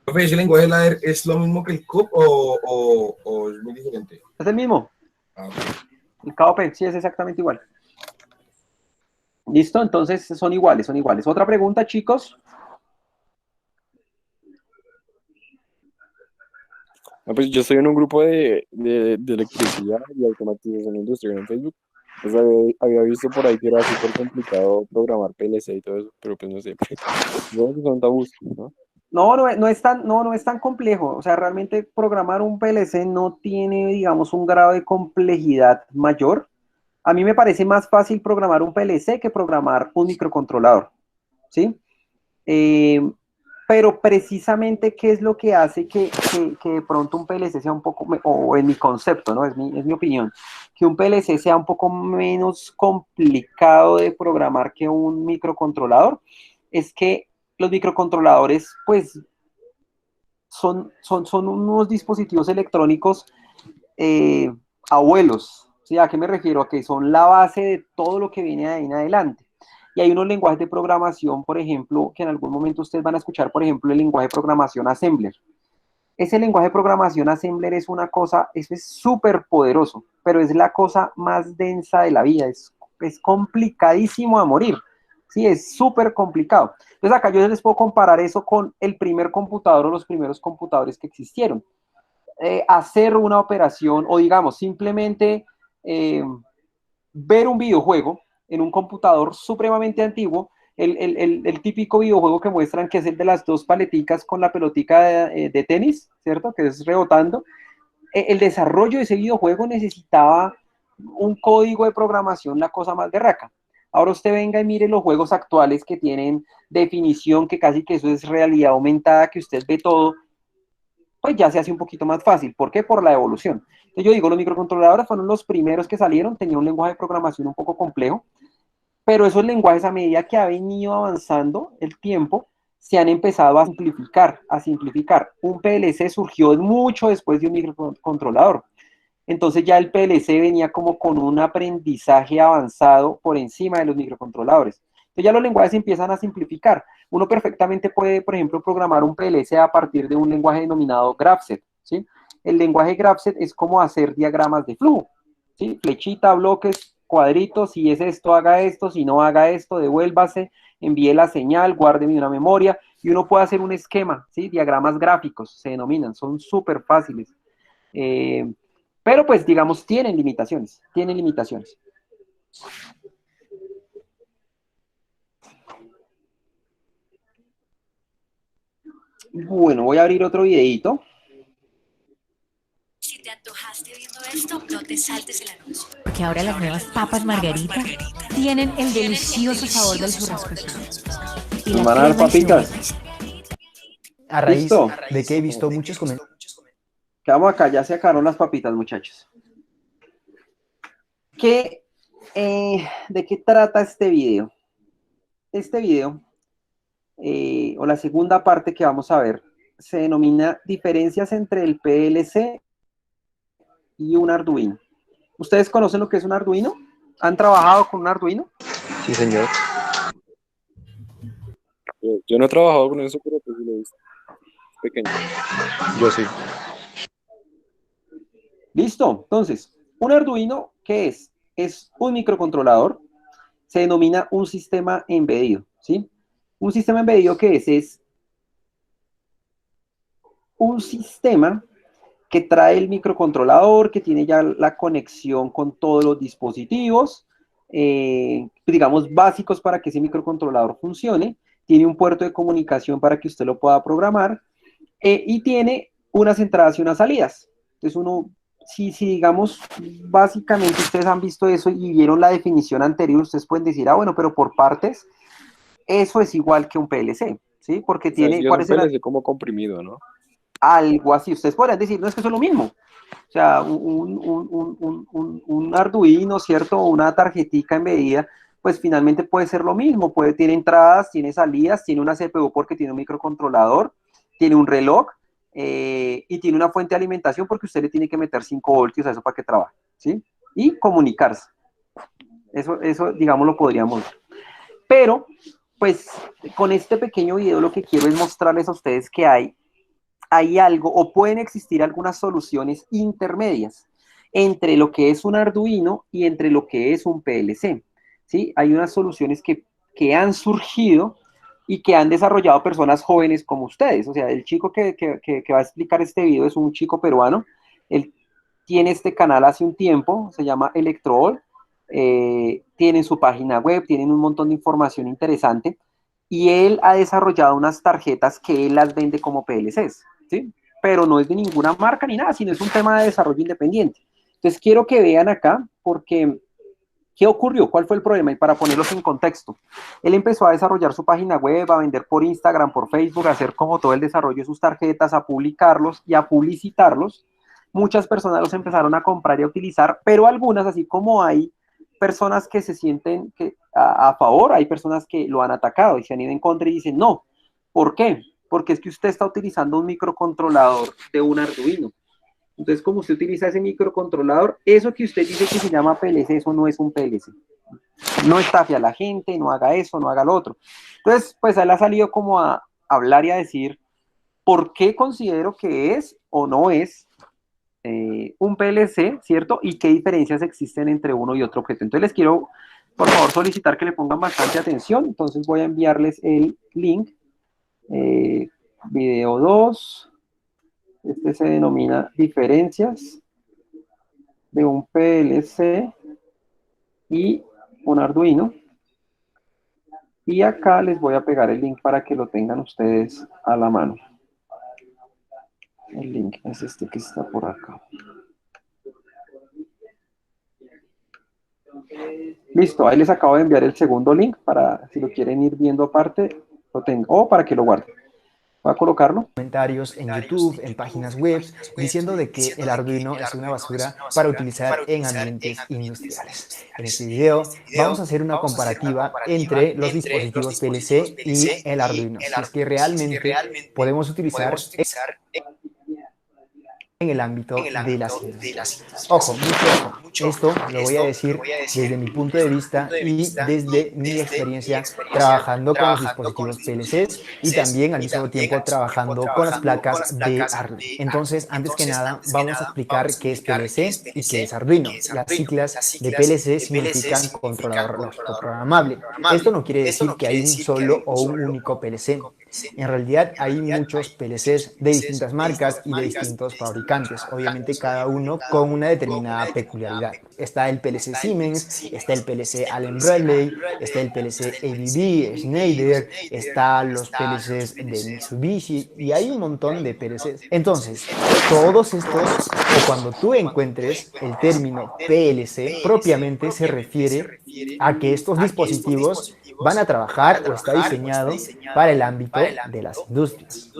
Profe, ¿ese lenguaje ladder es lo mismo que el CUP o es muy diferente? Es el mismo. Ah, ok. El KOP sí es exactamente igual. ¿Listo? Entonces son iguales, son iguales. ¿Otra pregunta, chicos? No, pues yo estoy en un grupo de electricidad y automatización industrial en Facebook. Pues había visto por ahí que era súper complicado programar PLC y todo eso, pero pues no sé. Yo que son tabús, ¿no? No es tan complejo. O sea, realmente programar un PLC no tiene, digamos, un grado de complejidad mayor. A mí me parece más fácil programar un PLC que programar un microcontrolador, ¿sí? Pero precisamente, ¿qué es lo que hace que de pronto un PLC sea un poco, o en mi concepto, ¿no? Es mi opinión, que un PLC sea un poco menos complicado de programar que un microcontrolador? Es que los microcontroladores, pues, son unos dispositivos electrónicos abuelos, ¿sí? ¿A qué me refiero? A que son la base de todo lo que viene de ahí en adelante. Y hay unos lenguajes de programación, por ejemplo, que en algún momento ustedes van a escuchar, por ejemplo, el lenguaje de programación Assembler. Ese lenguaje de programación Assembler es una cosa, eso es súper poderoso, pero es la cosa más densa de la vida, es complicadísimo a morir, ¿sí? Es súper complicado. Entonces acá yo les puedo comparar eso con el primer computador o los primeros computadores que existieron. Hacer una operación o digamos simplemente ver un videojuego en un computador supremamente antiguo, el típico videojuego que muestran que es el de las dos paleticas con la pelotica de tenis, ¿cierto? Que es rebotando. El desarrollo de ese videojuego necesitaba un código de programación, la cosa más berraca. Ahora usted venga y mire los juegos actuales que tienen definición, que casi que eso es realidad aumentada, que usted ve todo, pues ya se hace un poquito más fácil. ¿Por qué? Por la evolución. Entonces yo digo, los microcontroladores fueron los primeros que salieron, tenían un lenguaje de programación un poco complejo, pero esos lenguajes a medida que ha venido avanzando el tiempo, se han empezado a simplificar, a simplificar. Un PLC surgió mucho después de un microcontrolador. Entonces ya el PLC venía como con un aprendizaje avanzado por encima de los microcontroladores. Entonces ya los lenguajes empiezan a simplificar. Uno perfectamente puede, por ejemplo, programar un PLC a partir de un lenguaje denominado GraphSet, ¿sí? El lenguaje GraphSet es como hacer diagramas de flujo, ¿sí? Flechita, bloques, cuadritos, si es esto, haga esto, si no haga esto, devuélvase, envíe la señal, guárdeme una memoria, y uno puede hacer un esquema, ¿sí? Diagramas gráficos, se denominan, son súper fáciles. Pero pues, digamos, tienen limitaciones, tienen limitaciones. Bueno, voy a abrir otro videito. Si te antojaste viendo esto, no te saltes el anuncio. Porque ahora las nuevas papas Margarita tienen el delicioso sabor del churrasco. Y Nos van a dar papitas. A raíz ¿Listo? de que he visto muchos comentarios. Quedamos acá, ya se acabaron las papitas, muchachos. ¿De qué trata este video? Este video, o la segunda parte que vamos a ver, se denomina diferencias entre el PLC y un Arduino. ¿Ustedes conocen lo que es un Arduino? ¿Han trabajado con un Arduino? Sí, señor. Yo no he trabajado con eso, pero pues sí lo he visto. Es pequeño. Yo sí. Listo, entonces, un Arduino, ¿qué es? Es un microcontrolador, se denomina un sistema embedido, ¿sí? Un sistema embedido, ¿qué es? Es un sistema que trae el microcontrolador, que tiene ya la conexión con todos los dispositivos, digamos, básicos para que ese microcontrolador funcione, tiene un puerto de comunicación para que usted lo pueda programar, y tiene unas entradas y unas salidas. Entonces uno, si digamos, básicamente ustedes han visto eso y vieron la definición anterior, ustedes pueden decir, ah, bueno, pero por partes, eso es igual que un PLC, ¿sí? Porque tiene, Yo ¿cuáles es un eran? PLC como comprimido, ¿no? Algo así. Ustedes podrían decir, no, es que eso es lo mismo. O sea, un Arduino, ¿cierto? O una tarjetica embedida, pues finalmente puede ser lo mismo. Tiene entradas, tiene salidas, tiene una CPU porque tiene un microcontrolador, tiene un reloj, y tiene una fuente de alimentación porque usted le tiene que meter 5 voltios a eso para que trabaje, ¿sí? Y comunicarse. Eso, digamos, lo podríamos ver. Pero, pues, con este pequeño video lo que quiero es mostrarles a ustedes que hay algo, o pueden existir algunas soluciones intermedias entre lo que es un Arduino y entre lo que es un PLC, ¿sí? Hay unas soluciones que han surgido y que han desarrollado personas jóvenes como ustedes. O sea, el chico que va a explicar este video es un chico peruano. Él tiene este canal hace un tiempo, se llama Electrool. Tienen su página web, tienen un montón de información interesante. Y él ha desarrollado unas tarjetas que él las vende como PLCs, ¿sí? Pero no es de ninguna marca ni nada, sino es un tema de desarrollo independiente. Entonces quiero que vean acá, porque ¿qué ocurrió? ¿Cuál fue el problema? Y para ponerlos en contexto, él empezó a desarrollar su página web, a vender por Instagram, por Facebook, a hacer como todo el desarrollo de sus tarjetas, a publicarlos y a publicitarlos. Muchas personas los empezaron a comprar y a utilizar, pero algunas, así como hay personas que se sienten a favor, hay personas que lo han atacado y se han ido en contra y dicen no. ¿Por qué? Porque es que usted está utilizando un microcontrolador de un Arduino. Entonces, como usted utiliza ese microcontrolador, eso que usted dice que se llama PLC, eso no es un PLC. No estafe a la gente, no haga eso, no haga lo otro. Entonces, pues él ha salido como a hablar y a decir por qué considero que es o no es un PLC, ¿cierto? Y qué diferencias existen entre uno y otro objeto. Entonces les quiero, por favor, solicitar que le pongan bastante atención. Entonces voy a enviarles el link. Video 2. Este se denomina diferencias de un PLC y un Arduino. Y acá les voy a pegar el link para que lo tengan ustedes a la mano. El link es este que está por acá. Listo, ahí les acabo de enviar el segundo link para si lo quieren ir viendo aparte, lo tengo, o para que lo guarden. Voy a colocarlo. comentarios en YouTube, en páginas web, diciendo de que el Arduino es una basura para utilizar en ambientes industriales. En este video vamos a hacer una comparativa entre los dispositivos PLC y el Arduino, si es que realmente podemos utilizar en el ámbito de las industrias. Ojo, mucho ojo. Esto lo voy a decir desde mi punto de vista y desde mi experiencia trabajando con los dispositivos PLCs y también al mismo tiempo trabajando con las placas de Arduino. Entonces, antes que nada, vamos a explicar qué es PLC y qué es Arduino. Las siglas de PLC significan controlador lógico programable. Esto no quiere decir que hay un solo o un único PLC. En realidad hay muchos PLCs de distintas marcas y de distintos fabricantes, obviamente cada uno con una determinada peculiaridad. Está el PLC Siemens, está el PLC Allen Bradley, está el PLC ABB, Schneider, están los PLCs de Mitsubishi y hay un montón de PLCs. Entonces, todos estos, o cuando tú encuentres el término PLC, propiamente se refiere a que estos dispositivos van a trabajar o está diseñado para el ámbito de las industrias.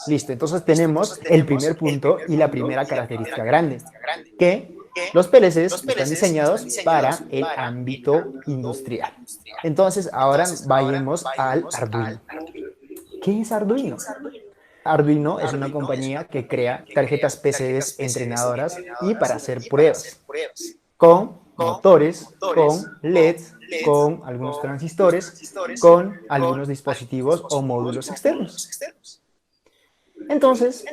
Listo, entonces tenemos el primer punto y la primera característica grande, que los PLCs están diseñados para el ámbito industrial. Entonces ahora vayamos al Arduino. ¿Qué es Arduino? Arduino es una compañía que crea tarjetas PCBs entrenadoras y para hacer pruebas, con motores, con LEDs, con algunos transistores, con algunos dispositivos o módulos externos. Entonces,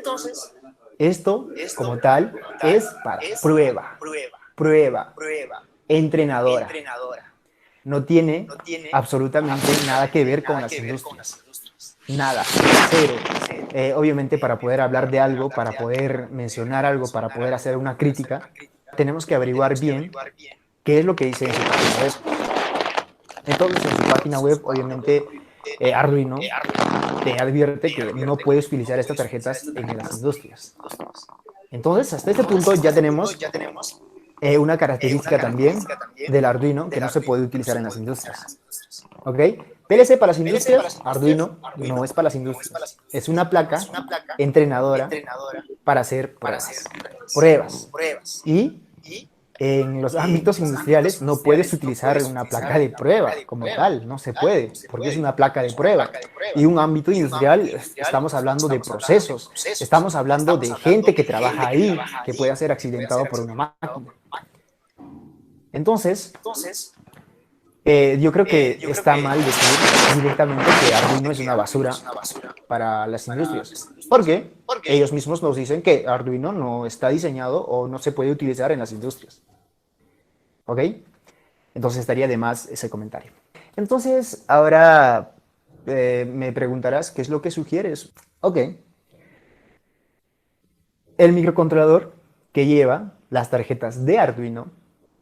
esto como tal es para prueba, entrenadora. No tiene absolutamente nada que ver con las industrias. Nada, cero. Obviamente para poder hablar de algo, para poder mencionar algo, para poder hacer una crítica, tenemos que averiguar bien qué es lo que dice en su página web. Entonces, en su página web, obviamente, Arduino te advierte que no puedes utilizar estas tarjetas en las industrias. Entonces, hasta este punto ya tenemos una característica también del Arduino que no se puede utilizar en las industrias. ¿Ok? PLC para las industrias, Arduino no es para las industrias. Es una placa entrenadora para hacer pruebas. Y en los ámbitos industriales no puedes utilizar una placa de prueba como tal, no se puede, porque es una placa de prueba. Y un ámbito industrial, estamos hablando de procesos, estamos hablando de gente que trabaja ahí, que puede ser accidentado por una máquina. Entonces, yo creo que está mal decir directamente que Arduino es una basura para las industrias. Porque ellos mismos nos dicen que Arduino no está diseñado o no se puede utilizar en las industrias. ¿Ok? Entonces estaría de más ese comentario. Entonces, ahora me preguntarás qué es lo que sugieres. Ok. El microcontrolador que lleva las tarjetas de Arduino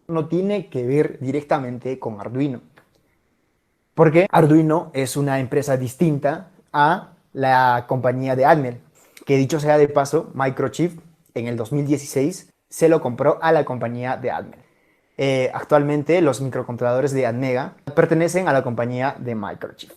no tiene que ver directamente con Arduino. Porque Arduino es una empresa distinta a la compañía de Atmel, que dicho sea de paso, Microchip en el 2016 se lo compró a la compañía de Atmel. Actualmente los microcontroladores de Atmega pertenecen a la compañía de Microchip.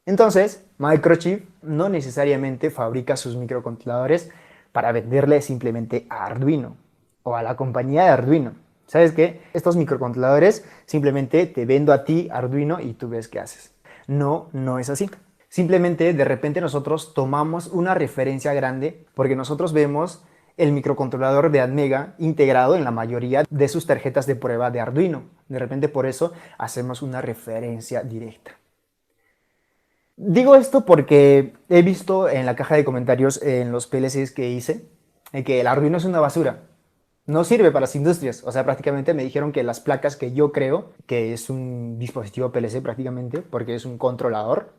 Entonces, Microchip no necesariamente fabrica sus microcontroladores para venderle simplemente a Arduino o a la compañía de Arduino. ¿Sabes qué? Estos microcontroladores simplemente te vendo a ti Arduino y tú ves qué haces. No, no es así. Simplemente de repente nosotros tomamos una referencia grande porque nosotros vemos el microcontrolador de Atmega integrado en la mayoría de sus tarjetas de prueba de Arduino. De repente por eso hacemos una referencia directa. Digo esto porque he visto en la caja de comentarios en los PLCs que hice que el Arduino es una basura. No sirve para las industrias. O sea, prácticamente me dijeron que las placas que yo creo, que es un dispositivo PLC prácticamente, porque es un controlador,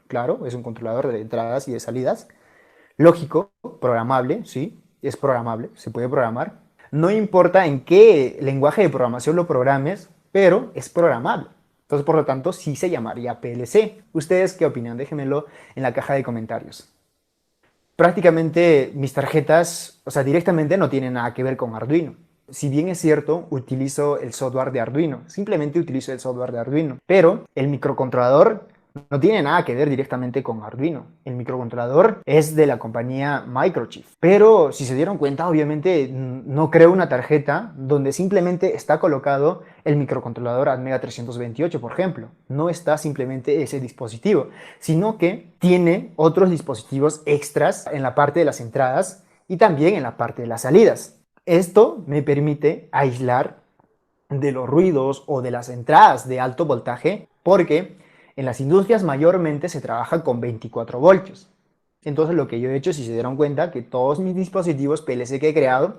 claro, es un controlador de entradas y de salidas. Lógico, programable, sí, es programable, se puede programar. No importa en qué lenguaje de programación lo programes, pero es programable. Entonces, por lo tanto, sí se llamaría PLC. ¿Ustedes qué opinan? Déjenmelo en la caja de comentarios. Prácticamente mis tarjetas, o sea, directamente no tienen nada que ver con Arduino. Si bien es cierto, utilizo el software de Arduino, simplemente utilizo el software de Arduino, pero el microcontrolador No tiene nada que ver directamente con Arduino. El microcontrolador es de la compañía Microchip. Pero si se dieron cuenta, obviamente no creo una tarjeta donde simplemente está colocado el microcontrolador Atmega 328, por ejemplo. No está simplemente ese dispositivo, sino que tiene otros dispositivos extras en la parte de las entradas y también en la parte de las salidas. Esto me permite aislar de los ruidos o de las entradas de alto voltaje, porque en las industrias mayormente se trabaja con 24 voltios. Entonces lo que yo he hecho, si se dieron cuenta, que todos mis dispositivos PLC que he creado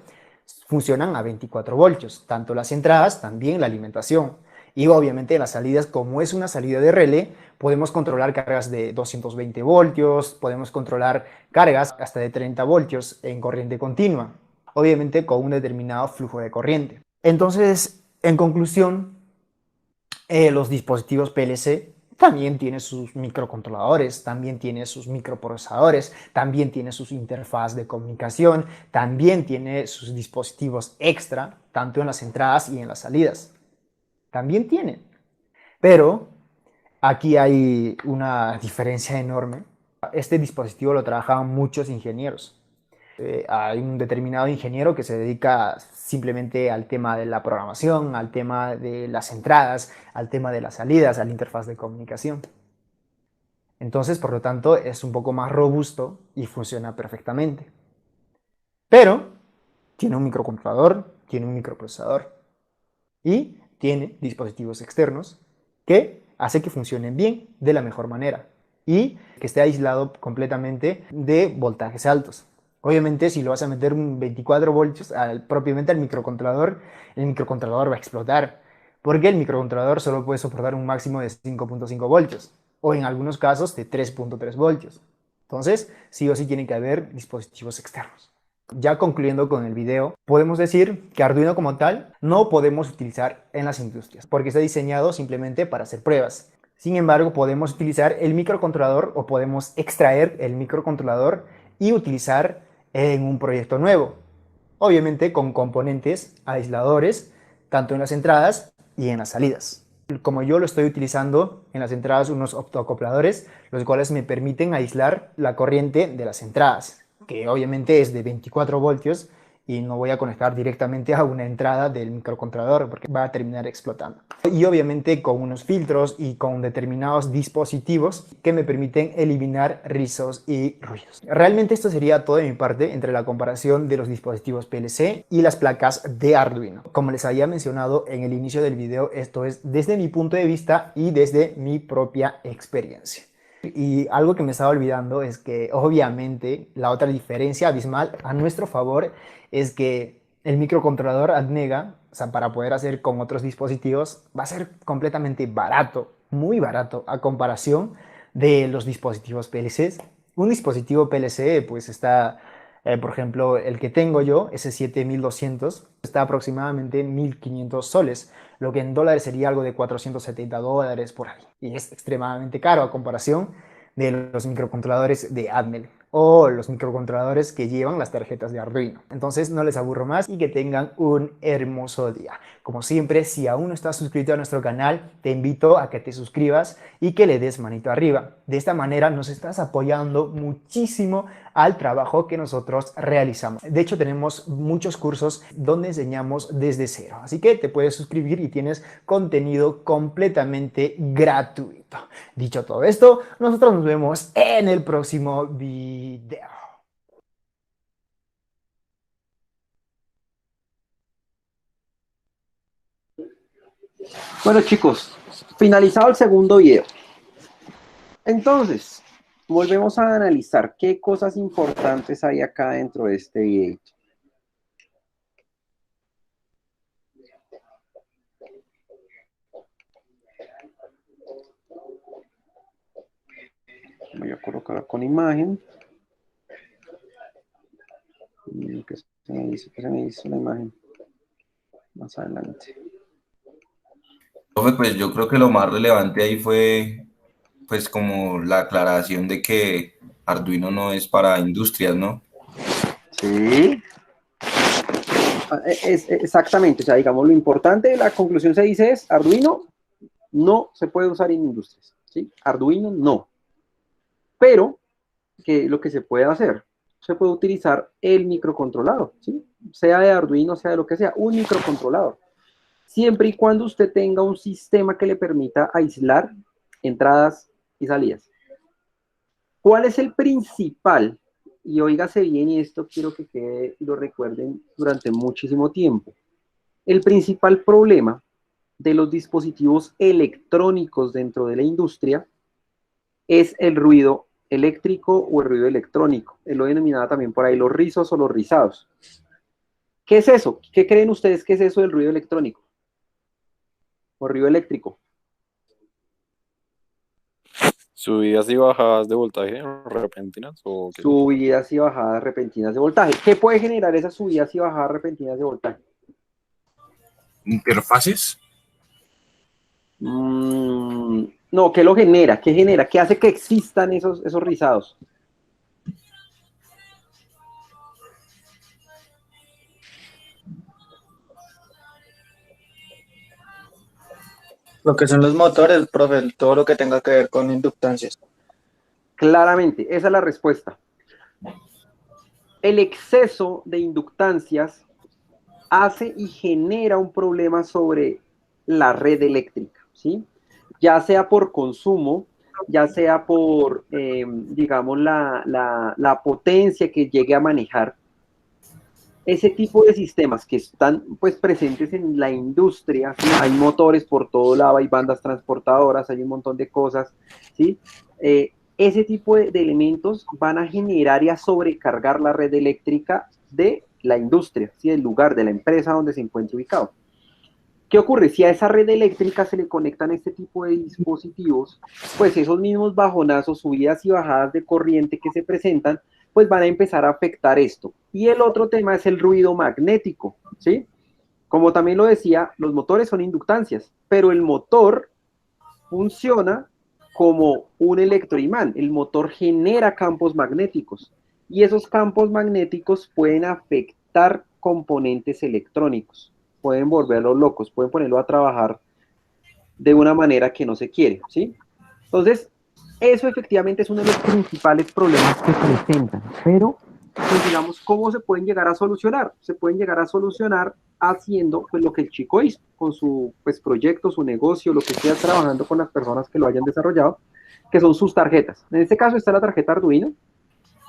funcionan a 24 voltios, tanto las entradas, también la alimentación. Y obviamente las salidas, como es una salida de relé, podemos controlar cargas de 220 voltios, podemos controlar cargas hasta de 30 voltios en corriente continua, obviamente con un determinado flujo de corriente. Entonces, en conclusión, los dispositivos PLC también tienen sus microcontroladores, también tiene sus microprocesadores, también tiene sus interfaz de comunicación, también tiene sus dispositivos extra, tanto en las entradas y en las salidas. También tienen. Pero aquí hay una diferencia enorme. Este dispositivo lo trabajaban muchos ingenieros. Hay un determinado ingeniero que se dedica simplemente al tema de la programación, al tema de las entradas, al tema de las salidas, a la interfaz de comunicación. Entonces, por lo tanto, es un poco más robusto y funciona perfectamente. Pero tiene un microcontrolador, tiene un microprocesador y tiene dispositivos externos que hace que funcionen bien de la mejor manera y que esté aislado completamente de voltajes altos. Obviamente, si lo vas a meter un 24 voltios propiamente al microcontrolador, el microcontrolador va a explotar, porque el microcontrolador solo puede soportar un máximo de 5.5 voltios, o en algunos casos de 3.3 voltios. Entonces, sí o sí tiene que haber dispositivos externos. Ya concluyendo con el video, podemos decir que Arduino como tal no podemos utilizar en las industrias, porque está diseñado simplemente para hacer pruebas. Sin embargo, podemos utilizar el microcontrolador o podemos extraer el microcontrolador y utilizar en un proyecto nuevo, obviamente con componentes aisladores tanto en las entradas y en las salidas. Como yo lo estoy utilizando en las entradas, unos optoacopladores, los cuales me permiten aislar la corriente de las entradas, que obviamente es de 24 voltios y no voy a conectar directamente a una entrada del microcontrolador porque va a terminar explotando. Y obviamente con unos filtros y con determinados dispositivos que me permiten eliminar rizos y ruidos. Realmente esto sería todo de mi parte entre la comparación de los dispositivos PLC y las placas de Arduino. Como les había mencionado en el inicio del video, esto es desde mi punto de vista y desde mi propia experiencia. Y algo que me estaba olvidando es que obviamente la otra diferencia abismal a nuestro favor es que el microcontrolador Atmega, o sea, para poder hacer con otros dispositivos, va a ser completamente barato, muy barato a comparación de los dispositivos PLC. Un dispositivo PLC pues está, por ejemplo, el que tengo yo, ese 7200, está aproximadamente 1500 soles, lo que en dólares sería algo de $470 por ahí. Y es extremadamente caro a comparación de los microcontroladores de Atmel o los microcontroladores que llevan las tarjetas de Arduino. Entonces no les aburro más y que tengan un hermoso día. Como siempre, si aún no estás suscrito a nuestro canal, te invito a que te suscribas y que le des manito arriba. De esta manera nos estás apoyando muchísimo al trabajo que nosotros realizamos. De hecho, tenemos muchos cursos donde enseñamos desde cero. Así que te puedes suscribir y tienes contenido completamente gratuito. Dicho todo esto, nosotros nos vemos en el próximo video. Bueno, chicos, finalizado el segundo video. Entonces, volvemos a analizar qué cosas importantes hay acá dentro de este video. Voy a colocar con imagen. ¿Qué se me hizo la imagen? Más adelante. Pues yo creo que lo más relevante ahí fue pues como la aclaración de que Arduino no es para industrias, ¿no? Sí. Exactamente, o sea, digamos, lo importante de la conclusión se dice es, Arduino no se puede usar en industrias. ¿sí? Arduino no. Pero, ¿qué es lo que se puede hacer? Se puede utilizar el microcontrolador, ¿sí? Sea de Arduino, sea de lo que sea, un microcontrolador. Siempre y cuando usted tenga un sistema que le permita aislar entradas y salidas. ¿Cuál es el principal? Y óigase bien, y esto quiero que quede y lo recuerden durante muchísimo tiempo. El principal problema de los dispositivos electrónicos dentro de la industria es el ruido eléctrico o el ruido electrónico. Él lo denominaba también por ahí los rizos o los rizados. ¿Qué es eso? ¿Qué creen ustedes que es eso del ruido electrónico? O ruido eléctrico. ¿Subidas y bajadas de voltaje repentinas o qué? Subidas y bajadas repentinas de voltaje. ¿Qué puede generar esas subidas y bajadas repentinas de voltaje? ¿Interfaces? No, ¿qué lo genera? ¿Qué genera? ¿Qué hace que existan esos rizados? Lo que son los motores, profe, todo lo que tenga que ver con inductancias. Claramente, esa es la respuesta. El exceso de inductancias hace y genera un problema sobre la red eléctrica, ¿sí? Ya sea por consumo, ya sea por, digamos, la potencia que llegue a manejar. Ese tipo de sistemas que están pues presentes en la industria, ¿sí? Hay motores por todo lado, hay bandas transportadoras, hay un montón de cosas, ¿sí? Ese tipo de elementos van a generar y a sobrecargar la red eléctrica de la industria, ¿sí? El lugar de la empresa donde se encuentra ubicado. ¿Qué ocurre? Si a esa red eléctrica se le conectan este tipo de dispositivos, pues esos mismos bajonazos, subidas y bajadas de corriente que se presentan, pues van a empezar a afectar esto. Y el otro tema es el ruido magnético, ¿sí? Como también lo decía, los motores son inductancias, pero el motor funciona como un electroimán. El motor genera campos magnéticos y esos campos magnéticos pueden afectar componentes electrónicos, pueden volverlos locos, pueden ponerlo a trabajar de una manera que no se quiere, ¿sí? Entonces, eso efectivamente es uno de los principales problemas que presentan, pero pues digamos, ¿cómo se pueden llegar a solucionar? Se pueden llegar a solucionar haciendo pues lo que el chico hizo con su pues, proyecto, su negocio, lo que sea, trabajando con las personas que lo hayan desarrollado, que son sus tarjetas. En este caso está la tarjeta Arduino,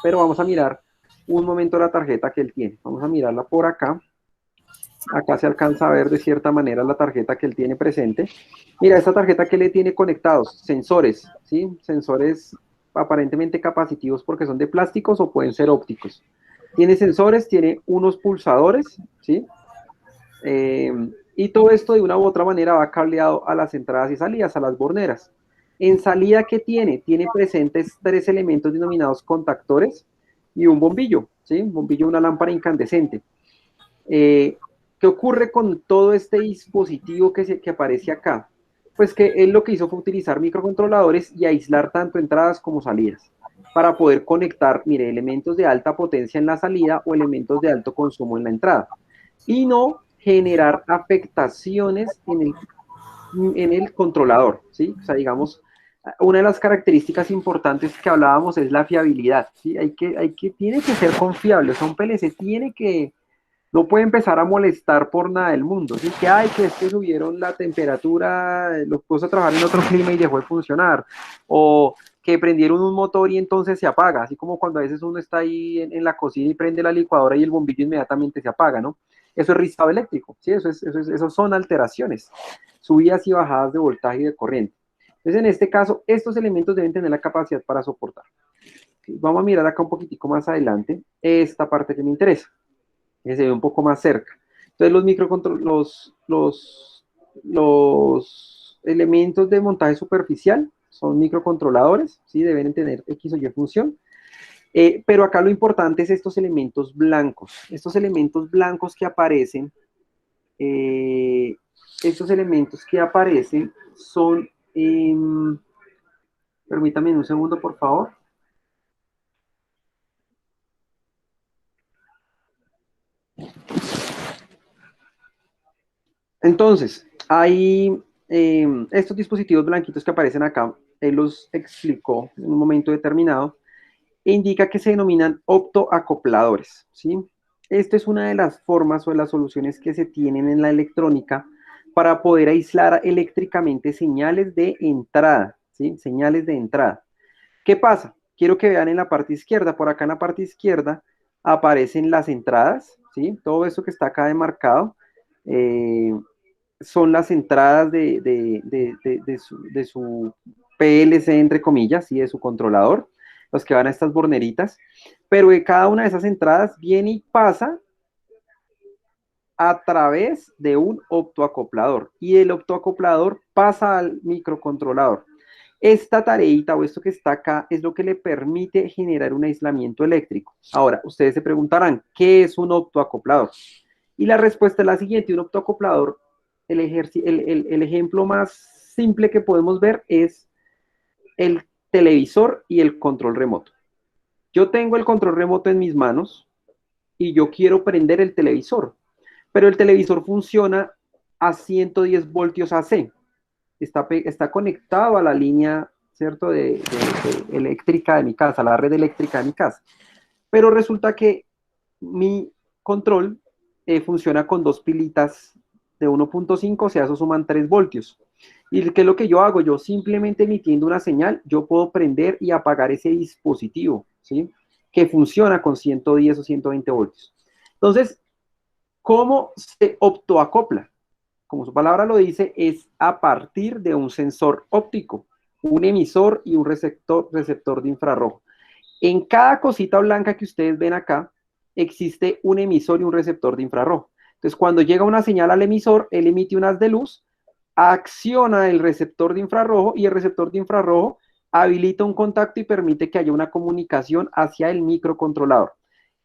pero vamos a mirar un momento la tarjeta que él tiene. Vamos a mirarla por acá. Acá se alcanza a ver de cierta manera la tarjeta que él tiene presente. Mira, esta tarjeta que le tiene conectados, sensores, ¿sí? Sensores aparentemente capacitivos porque son de plásticos o pueden ser ópticos. Tiene sensores, tiene unos pulsadores, ¿sí? Y todo esto de una u otra manera va cableado a las entradas y salidas, a las borneras. En salida, ¿qué tiene? Tiene presentes 3 elementos denominados contactores y un bombillo, ¿sí? Un bombillo, una lámpara incandescente. ¿Qué ocurre con todo este dispositivo que aparece acá? Pues que él lo que hizo fue utilizar microcontroladores y aislar tanto entradas como salidas para poder conectar, mire, elementos de alta potencia en la salida o elementos de alto consumo en la entrada y no generar afectaciones en el controlador, ¿sí? O sea, digamos, una de las características importantes que hablábamos es la fiabilidad, ¿sí? Tiene que ser confiable, o sea, un PLC tiene que no puede empezar a molestar por nada del mundo. Así que, ay, que es que subieron la temperatura, lo puso a trabajar en otro clima y dejó de funcionar. O que prendieron un motor y entonces se apaga. Así como cuando a veces uno está ahí en la cocina y prende la licuadora y el bombillo inmediatamente se apaga, ¿no? Eso es rizado eléctrico, ¿sí? Eso son alteraciones, subidas y bajadas de voltaje y de corriente. Entonces, en este caso, estos elementos deben tener la capacidad para soportar. Vamos a mirar acá un poquitico más adelante esta parte que me interesa, que se ve un poco más cerca. Entonces los elementos de montaje superficial son microcontroladores, ¿sí? Deben tener X o Y función. Pero acá lo importante es estos elementos blancos. Estos elementos blancos que aparecen, son, permítame un segundo, por favor. Entonces, hay estos dispositivos blanquitos que aparecen acá, él los explicó en un momento determinado, e indica que se denominan optoacopladores, ¿sí? Esta es una de las formas o de las soluciones que se tienen en la electrónica para poder aislar eléctricamente señales de entrada, ¿sí? Señales de entrada. ¿Qué pasa? Quiero que vean en la parte izquierda, por acá en la parte izquierda aparecen las entradas, ¿sí? Todo eso que está acá demarcado son las entradas de su PLC, entre comillas, ¿sí? De su controlador, los que van a estas borneritas, pero de cada una de esas entradas viene y pasa a través de un optoacoplador, y el optoacoplador pasa al microcontrolador. Esta tareita o esto que está acá es lo que le permite generar un aislamiento eléctrico. Ahora, ustedes se preguntarán, ¿qué es un optoacoplador? Y la respuesta es la siguiente: un optoacoplador, el ejemplo más simple que podemos ver es el televisor y el control remoto. Yo tengo el control remoto en mis manos y yo quiero prender el televisor, pero el televisor funciona a 110 voltios AC. Está conectado a la línea, ¿cierto?, de eléctrica de mi casa, a la red eléctrica de mi casa. Pero resulta que mi control funciona con dos pilitas de 1.5, o sea, eso suman 3 voltios. ¿Y qué es lo que yo hago? Yo simplemente emitiendo una señal, yo puedo prender y apagar ese dispositivo, ¿sí? Que funciona con 110 o 120 voltios. Entonces, ¿cómo se optoacopla? Como su palabra lo dice, es a partir de un sensor óptico, un emisor y un receptor de infrarrojo. En cada cosita blanca que ustedes ven acá, existe un emisor y un receptor de infrarrojo. Entonces, cuando llega una señal al emisor, él emite un haz de luz, acciona el receptor de infrarrojo, y el receptor de infrarrojo habilita un contacto y permite que haya una comunicación hacia el microcontrolador.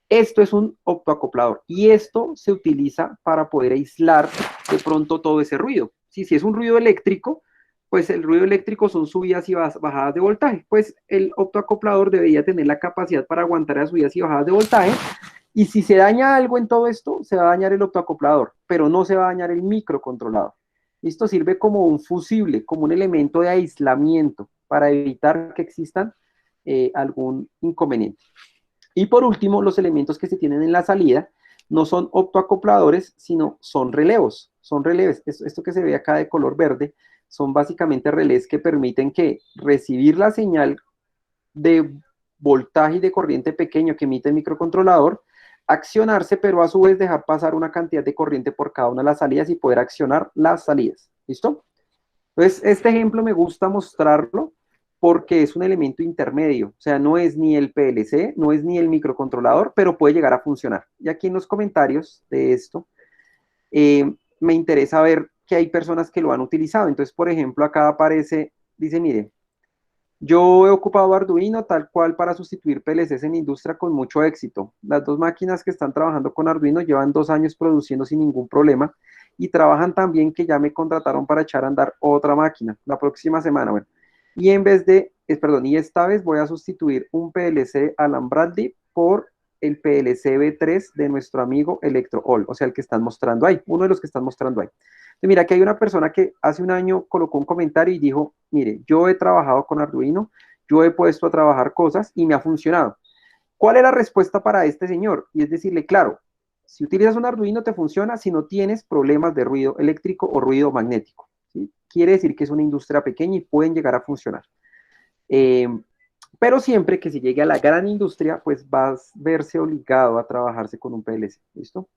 Esto es un optoacoplador, y esto se utiliza para poder aislar de pronto todo ese ruido. Si es un ruido eléctrico, pues el ruido eléctrico son subidas y bajadas de voltaje. Pues el optoacoplador debería tener la capacidad para aguantar las subidas y bajadas de voltaje, y si se daña algo en todo esto, se va a dañar el optoacoplador, pero no se va a dañar el microcontrolador. Esto sirve como un fusible, como un elemento de aislamiento para evitar que existan algún inconveniente. Y por último, los elementos que se tienen en la salida no son optoacopladores, sino son relevos. Son relés. Esto que se ve acá de color verde son básicamente relés que permiten que recibir la señal de voltaje y de corriente pequeño que emite el microcontrolador, accionarse, pero a su vez dejar pasar una cantidad de corriente por cada una de las salidas y poder accionar las salidas. ¿Listo? Entonces, este ejemplo me gusta mostrarlo porque es un elemento intermedio, o sea, no es ni el PLC, no es ni el microcontrolador, pero puede llegar a funcionar. Y aquí en los comentarios de esto, me interesa ver que hay personas que lo han utilizado. Entonces, por ejemplo, acá aparece, dice, mire, yo he ocupado Arduino tal cual para sustituir PLCs en industria con mucho éxito. Las dos máquinas que están trabajando con Arduino llevan 2 años produciendo sin ningún problema, y trabajan tan bien que ya me contrataron para echar a andar otra máquina la próxima semana. Bueno, y esta vez voy a sustituir un PLC Allen Bradley por el PLC B3 de nuestro amigo ElectroAll, o sea, el que están mostrando ahí, uno de los que están mostrando ahí. Entonces, mira, aquí hay una persona que hace un año colocó un comentario y dijo, mire, yo he trabajado con Arduino, yo he puesto a trabajar cosas y me ha funcionado. ¿Cuál es la respuesta para este señor? Y es decirle, claro, si utilizas un Arduino te funciona si no tienes problemas de ruido eléctrico o ruido magnético, ¿sí? Quiere decir que es una industria pequeña y pueden llegar a funcionar. Pero siempre que se llegue a la gran industria, pues vas a verse obligado a trabajarse con un PLC, ¿listo?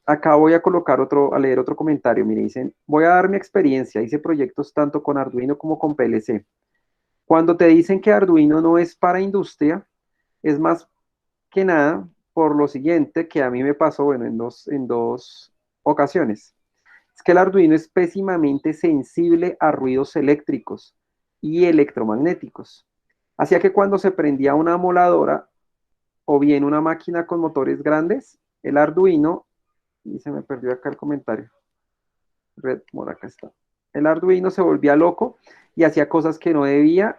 Acá voy a leer otro comentario. Mire, dicen, voy a dar mi experiencia, hice proyectos tanto con Arduino como con PLC. Cuando te dicen que Arduino no es para industria, es más que nada por lo siguiente que a mí me pasó, bueno, en dos ocasiones. Es que el Arduino es pésimamente sensible a ruidos eléctricos y electromagnéticos. Hacía que cuando se prendía una amoladora o bien una máquina con motores grandes, el Arduino, y se me perdió acá el comentario, acá está. El Arduino se volvía loco y hacía cosas que no debía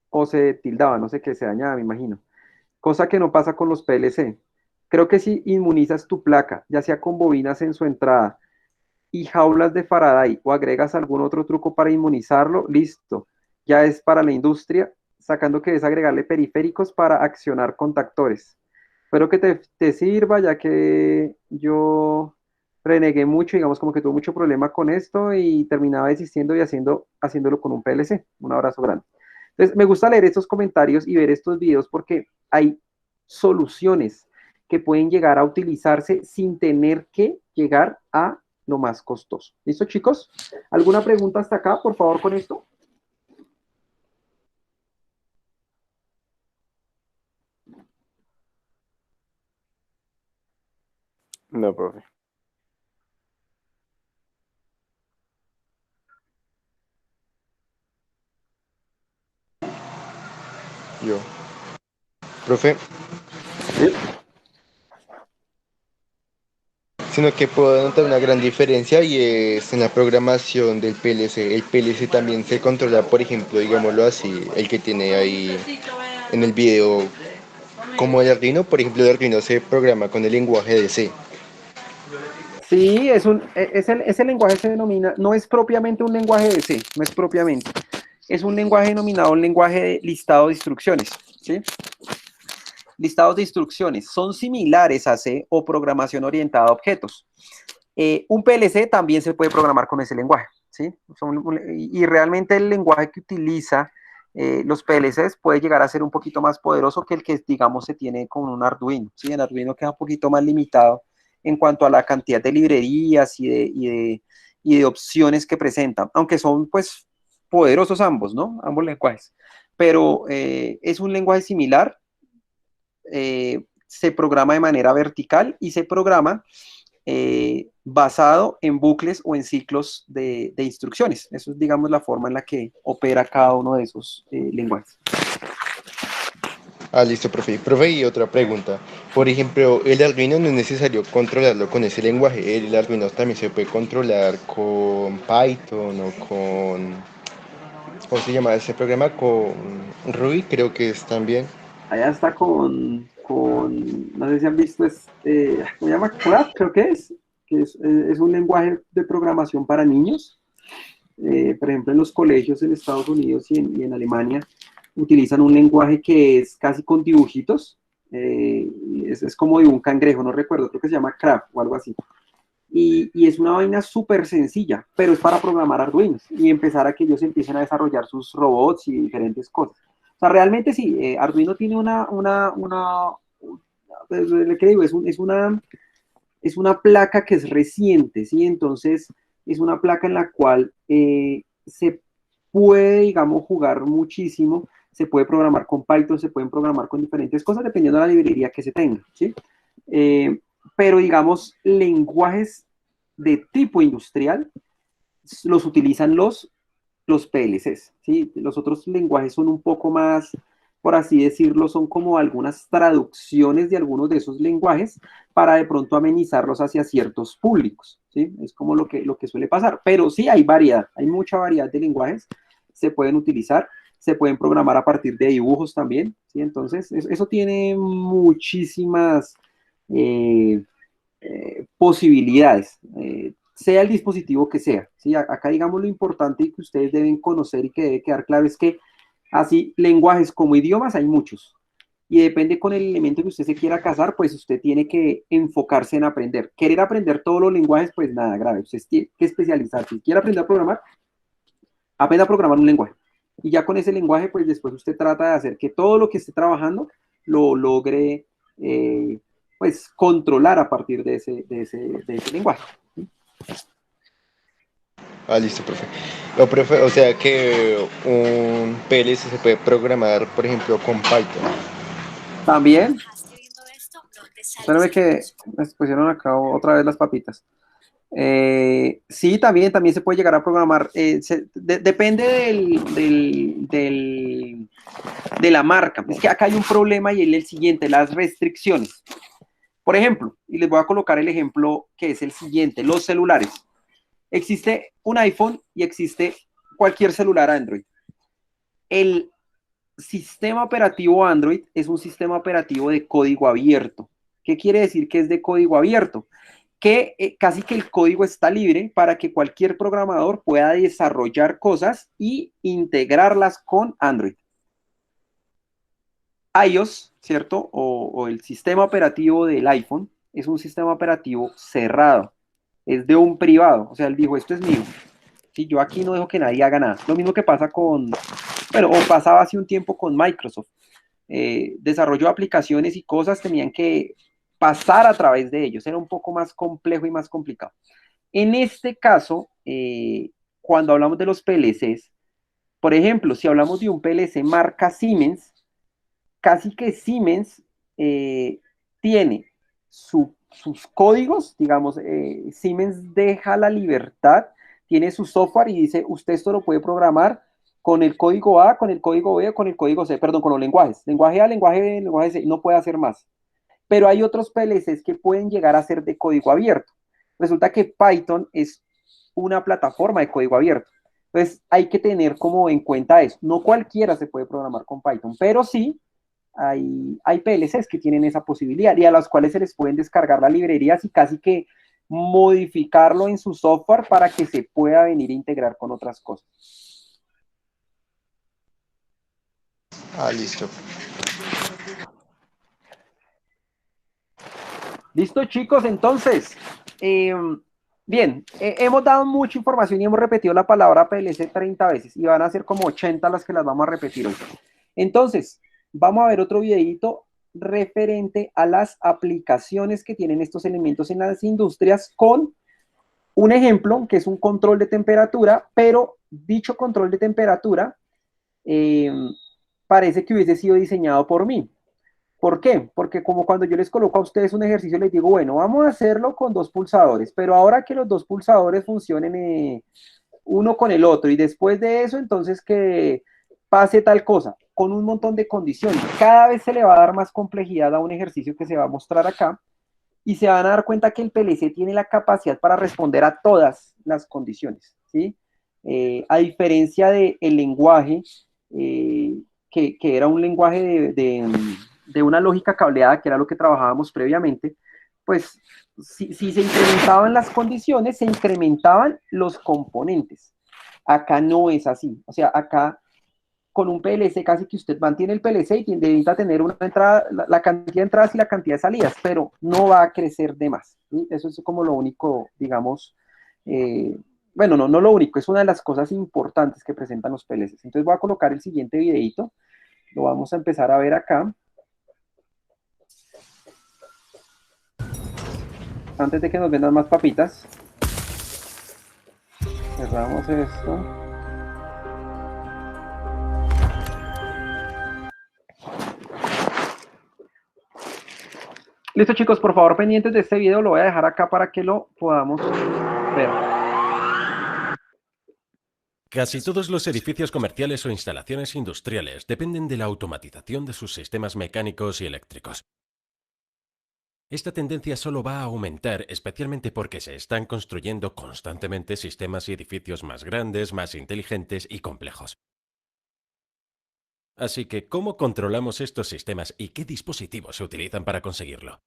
o se tildaba, no sé qué, se dañaba, me imagino. Cosa que no pasa con los PLC. Creo que si inmunizas tu placa, ya sea con bobinas en su entrada y jaulas de Faraday, o agregas algún otro truco para inmunizarlo, listo. ya es para la industria, sacando que es agregarle periféricos para accionar contactores. Espero que te sirva, ya que yo renegué mucho, digamos como que tuve mucho problema con esto y terminaba desistiendo y haciéndolo con un PLC. Un abrazo grande. Entonces, me gusta leer estos comentarios y ver estos videos porque hay soluciones que pueden llegar a utilizarse sin tener que llegar a lo más costoso. ¿Listo, chicos? ¿Alguna pregunta hasta acá, por favor, con esto? No, profe. Yo. Profe, Sí. sino que puedo notar una gran diferencia y es en la programación del PLC. El PLC también se controla, por ejemplo, digámoslo así, el que tiene ahí en el video como el Arduino. Por ejemplo, el Arduino se programa con el lenguaje de C. Sí, ese lenguaje se denomina, no es propiamente un lenguaje de C, no es propiamente. Es un lenguaje denominado un lenguaje de listado de instrucciones, ¿sí? Listados de instrucciones son similares a C o programación orientada a objetos. Un PLC también se puede programar con ese lenguaje, ¿sí? Y realmente el lenguaje que utiliza los PLCs puede llegar a ser un poquito más poderoso que el que, digamos, se tiene con un Arduino, ¿sí? El Arduino queda un poquito más limitado en cuanto a la cantidad de librerías y de opciones que presentan, aunque son, pues, poderosos ambos, ¿no? Ambos lenguajes. Pero es un lenguaje similar, se programa de manera vertical y se programa basado en bucles o en ciclos de instrucciones. Eso es, digamos, la forma en la que opera cada uno de esos lenguajes. Ah, listo, profe. Profe, y otra pregunta. Por ejemplo, el Arduino no es necesario controlarlo con ese lenguaje. El Arduino también se puede controlar con Python o con... ¿Cómo se llama ese programa? Con Ruby, creo que es también. Allá está no sé si han visto, ¿cómo se llama? Craft, creo que es un lenguaje de programación para niños. Por ejemplo, en los colegios en Estados Unidos y en Alemania utilizan un lenguaje que es casi con dibujitos. Es como de un cangrejo, no recuerdo, creo que se llama Craft o algo así. Y es una vaina súper sencilla, pero es para programar Arduinos y empezar a que ellos empiecen a desarrollar sus robots y diferentes cosas. O sea, realmente sí, Arduino tiene ¿qué digo? Es una placa que es reciente, ¿sí? Entonces, es una placa en la cual se puede, digamos, jugar muchísimo, se puede programar con Python, se pueden programar con diferentes cosas, dependiendo de la librería que se tenga, ¿sí? Pero, digamos, lenguajes de tipo industrial los utilizan los PLCs, ¿sí? Los otros lenguajes son un poco más, por así decirlo, son como algunas traducciones de algunos de esos lenguajes para de pronto amenizarlos hacia ciertos públicos, ¿sí? Es como lo que suele pasar. Pero sí hay variedad, hay mucha variedad de lenguajes, se pueden utilizar, se pueden programar a partir de dibujos también, ¿sí? Entonces, eso tiene muchísimas posibilidades. Sea el dispositivo que sea. ¿Sí? Acá, digamos, lo importante y que ustedes deben conocer y que debe quedar claro es que así lenguajes como idiomas hay muchos. Y depende con el elemento que usted se quiera casar, pues usted tiene que enfocarse en aprender. Querer aprender todos los lenguajes, pues nada grave. Usted tiene que especializarse. Si quiere aprender a programar, aprenda a programar un lenguaje. Y ya con ese lenguaje, pues después usted trata de hacer que todo lo que esté trabajando lo logre, pues, controlar a partir de ese lenguaje. Ah, listo, profe. No, profe, o sea que un PLC se puede programar, por ejemplo, con Python. También. Espérame que me pusieron acá otra vez las papitas. Sí, también se puede llegar a programar. Depende de la marca. Es que acá hay un problema y es el siguiente, las restricciones. Por ejemplo, y les voy a colocar el ejemplo que es el siguiente, los celulares. Existe un iPhone y existe cualquier celular Android. El sistema operativo Android es un sistema operativo de código abierto. ¿Qué quiere decir que es de código abierto? que casi que el código está libre para que cualquier programador pueda desarrollar cosas y integrarlas con Android. iOS, ¿cierto? O el sistema operativo del iPhone es un sistema operativo cerrado, es de un privado, o sea, él dijo, esto es mío. Sí, yo aquí no dejo que nadie haga nada. Lo mismo que pasa con, bueno, o pasaba hace un tiempo con Microsoft. Desarrollo de aplicaciones y cosas tenían que pasar a través de ellos. Era un poco más complejo y más complicado. En este caso, cuando hablamos de los PLCs, por ejemplo, si hablamos de un PLC marca Siemens, casi que Siemens tiene sus códigos, digamos, Siemens deja la libertad, tiene su software y dice, usted esto lo puede programar con el código A, con el código B, con el código C, perdón, con los lenguajes, lenguaje A, lenguaje B, lenguaje C, no puede hacer más. Pero hay otros PLCs que pueden llegar a ser de código abierto. Resulta que Python es una plataforma de código abierto. Entonces hay que tener como en cuenta eso. No cualquiera se puede programar con Python, pero sí hay PLCs que tienen esa posibilidad y a las cuales se les pueden descargar las librerías y casi que modificarlo en su software para que se pueda venir a integrar con otras cosas. Listo. Listo, chicos, entonces, bien, hemos dado mucha información y hemos repetido la palabra PLC 30 veces y van a ser como 80 las que las vamos a repetir hoy. Entonces, vamos a ver otro videito referente a las aplicaciones que tienen estos elementos en las industrias con un ejemplo que es un control de temperatura, pero dicho control de temperatura parece que hubiese sido diseñado por mí. ¿Por qué? Porque como cuando yo les coloco a ustedes un ejercicio, les digo, bueno, vamos a hacerlo con 2 pulsadores, pero ahora que los 2 pulsadores funcionen uno con el otro y después de eso, entonces que pase tal cosa, con un montón de condiciones. Cada vez se le va a dar más complejidad a un ejercicio que se va a mostrar acá y se van a dar cuenta que el PLC tiene la capacidad para responder a todas las condiciones, ¿sí? A diferencia del lenguaje, que era un lenguaje de una lógica cableada, que era lo que trabajábamos previamente, pues si se incrementaban las condiciones, se incrementaban los componentes. Acá no es así. O sea, acá con un PLC casi que usted mantiene el PLC y necesita tener una entrada, la cantidad de entradas y la cantidad de salidas, pero no va a crecer de más, ¿sí? Eso es como lo único, digamos, bueno, no lo único, es una de las cosas importantes que presentan los PLCs. Entonces voy a colocar el siguiente videito, lo vamos a empezar a ver acá. Antes de que nos vendan más papitas, cerramos esto. Listo, chicos, por favor, pendientes de este video, lo voy a dejar acá para que lo podamos ver. Casi todos los edificios comerciales o instalaciones industriales dependen de la automatización de sus sistemas mecánicos y eléctricos. Esta tendencia solo va a aumentar, especialmente porque se están construyendo constantemente sistemas y edificios más grandes, más inteligentes y complejos. Así que, ¿cómo controlamos estos sistemas y qué dispositivos se utilizan para conseguirlo?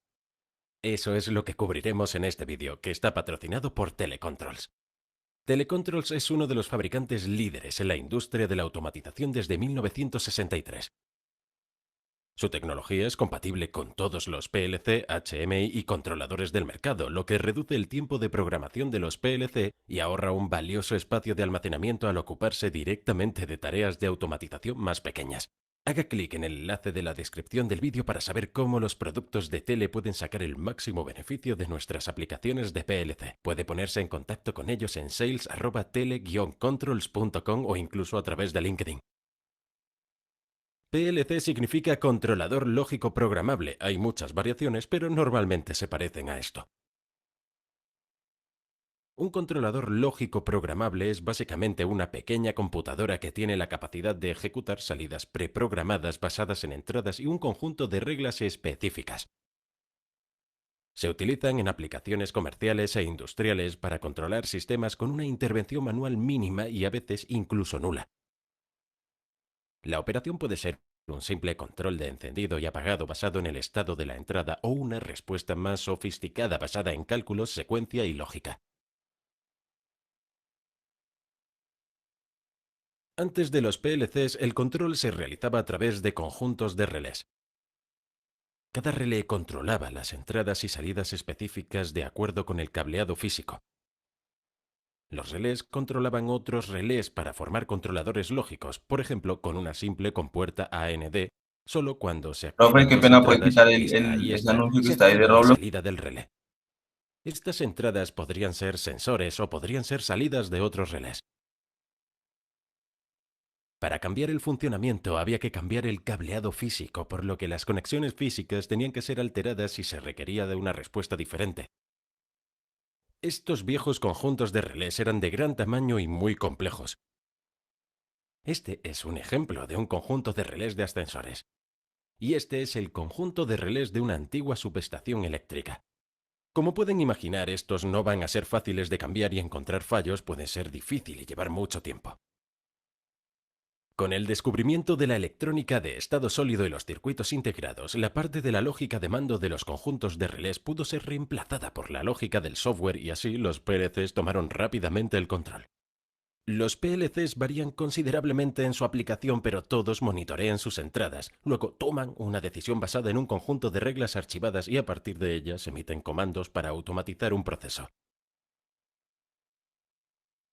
Eso es lo que cubriremos en este vídeo, que está patrocinado por Telecontrols. Telecontrols es uno de los fabricantes líderes en la industria de la automatización desde 1963. Su tecnología es compatible con todos los PLC, HMI y controladores del mercado, lo que reduce el tiempo de programación de los PLC y ahorra un valioso espacio de almacenamiento al ocuparse directamente de tareas de automatización más pequeñas. Haga clic en el enlace de la descripción del vídeo para saber cómo los productos de Tele pueden sacar el máximo beneficio de nuestras aplicaciones de PLC. Puede ponerse en contacto con ellos en sales@tele-controls.com o incluso a través de LinkedIn. PLC significa controlador lógico programable. Hay muchas variaciones, pero normalmente se parecen a esto. Un controlador lógico programable es básicamente una pequeña computadora que tiene la capacidad de ejecutar salidas preprogramadas basadas en entradas y un conjunto de reglas específicas. Se utilizan en aplicaciones comerciales e industriales para controlar sistemas con una intervención manual mínima y a veces incluso nula. La operación puede ser un simple control de encendido y apagado basado en el estado de la entrada o una respuesta más sofisticada basada en cálculos, secuencia y lógica. Antes de los PLCs, el control se realizaba a través de conjuntos de relés. Cada relé controlaba las entradas y salidas específicas de acuerdo con el cableado físico. Los relés controlaban otros relés para formar controladores lógicos, por ejemplo, con una simple compuerta AND, solo cuando se activan Profe, qué dos pena, puede entradas, quitar ahí ese está, anuncio que se está ahí de activa la Roblox. salida del relé. Estas entradas podrían ser sensores o podrían ser salidas de otros relés. Para cambiar el funcionamiento había que cambiar el cableado físico, por lo que las conexiones físicas tenían que ser alteradas y se requería de una respuesta diferente. Estos viejos conjuntos de relés eran de gran tamaño y muy complejos. Este es un ejemplo de un conjunto de relés de ascensores. Y este es el conjunto de relés de una antigua subestación eléctrica. Como pueden imaginar, estos no van a ser fáciles de cambiar y encontrar fallos puede ser difícil y llevar mucho tiempo. Con el descubrimiento de la electrónica de estado sólido y los circuitos integrados, la parte de la lógica de mando de los conjuntos de relés pudo ser reemplazada por la lógica del software y así los PLCs tomaron rápidamente el control. Los PLCs varían considerablemente en su aplicación, pero todos monitorean sus entradas, luego toman una decisión basada en un conjunto de reglas archivadas y a partir de ellas emiten comandos para automatizar un proceso.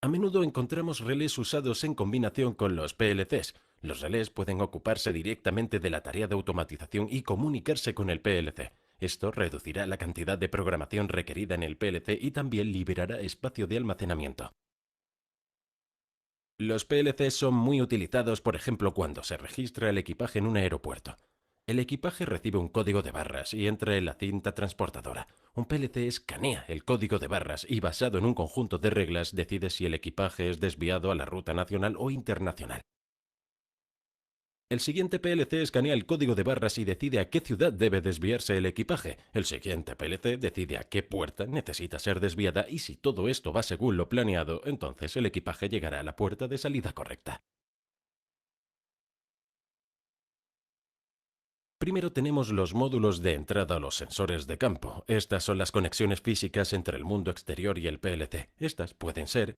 A menudo encontramos relés usados en combinación con los PLCs. Los relés pueden ocuparse directamente de la tarea de automatización y comunicarse con el PLC. Esto reducirá la cantidad de programación requerida en el PLC y también liberará espacio de almacenamiento. Los PLCs son muy utilizados, por ejemplo, cuando se registra el equipaje en un aeropuerto. El equipaje recibe un código de barras y entra en la cinta transportadora. Un PLC escanea el código de barras y, basado en un conjunto de reglas, decide si el equipaje es desviado a la ruta nacional o internacional. El siguiente PLC escanea el código de barras y decide a qué ciudad debe desviarse el equipaje. El siguiente PLC decide a qué puerta necesita ser desviada y si todo esto va según lo planeado, entonces el equipaje llegará a la puerta de salida correcta. Primero tenemos los módulos de entrada a los sensores de campo. Estas son las conexiones físicas entre el mundo exterior y el PLC. Estas pueden ser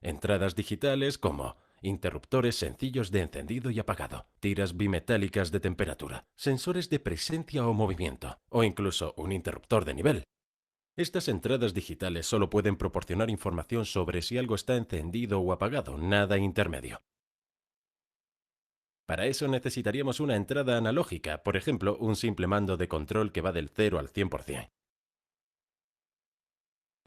entradas digitales como interruptores sencillos de encendido y apagado, tiras bimetálicas de temperatura, sensores de presencia o movimiento, o incluso un interruptor de nivel. Estas entradas digitales solo pueden proporcionar información sobre si algo está encendido o apagado, nada intermedio. Para eso necesitaríamos una entrada analógica, por ejemplo, un simple mando de control que va del 0 al 100%.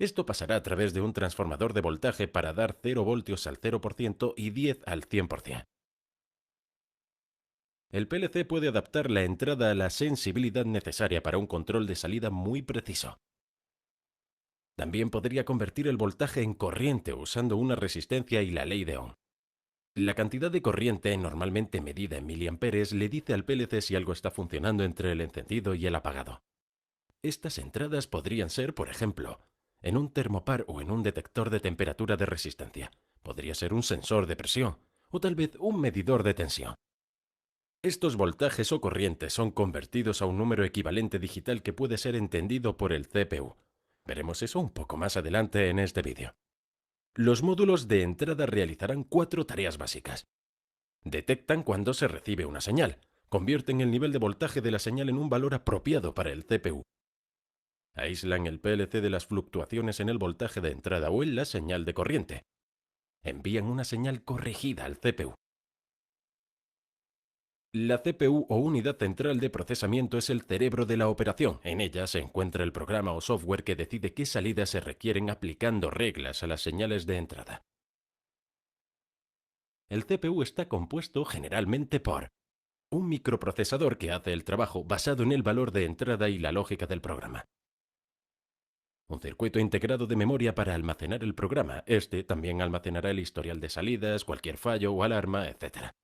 Esto pasará a través de un transformador de voltaje para dar 0 voltios al 0% y 10 al 100%. El PLC puede adaptar la entrada a la sensibilidad necesaria para un control de salida muy preciso. También podría convertir el voltaje en corriente usando una resistencia y la ley de Ohm. La cantidad de corriente, normalmente medida en miliamperes, le dice al PLC si algo está funcionando entre el encendido y el apagado. Estas entradas podrían ser, por ejemplo, en un termopar o en un detector de temperatura de resistencia. Podría ser un sensor de presión o tal vez un medidor de tensión. Estos voltajes o corrientes son convertidos a un número equivalente digital que puede ser entendido por el CPU. Veremos eso un poco más adelante en este vídeo. Los módulos de entrada realizarán 4 tareas básicas. Detectan cuando se recibe una señal. Convierten el nivel de voltaje de la señal en un valor apropiado para el CPU. Aíslan el PLC de las fluctuaciones en el voltaje de entrada o en la señal de corriente. Envían una señal corregida al CPU. La CPU o unidad central de procesamiento es el cerebro de la operación. En ella se encuentra el programa o software que decide qué salidas se requieren aplicando reglas a las señales de entrada. El CPU está compuesto generalmente por un microprocesador que hace el trabajo basado en el valor de entrada y la lógica del programa. Un circuito integrado de memoria para almacenar el programa. Este también almacenará el historial de salidas, cualquier fallo o alarma, etc.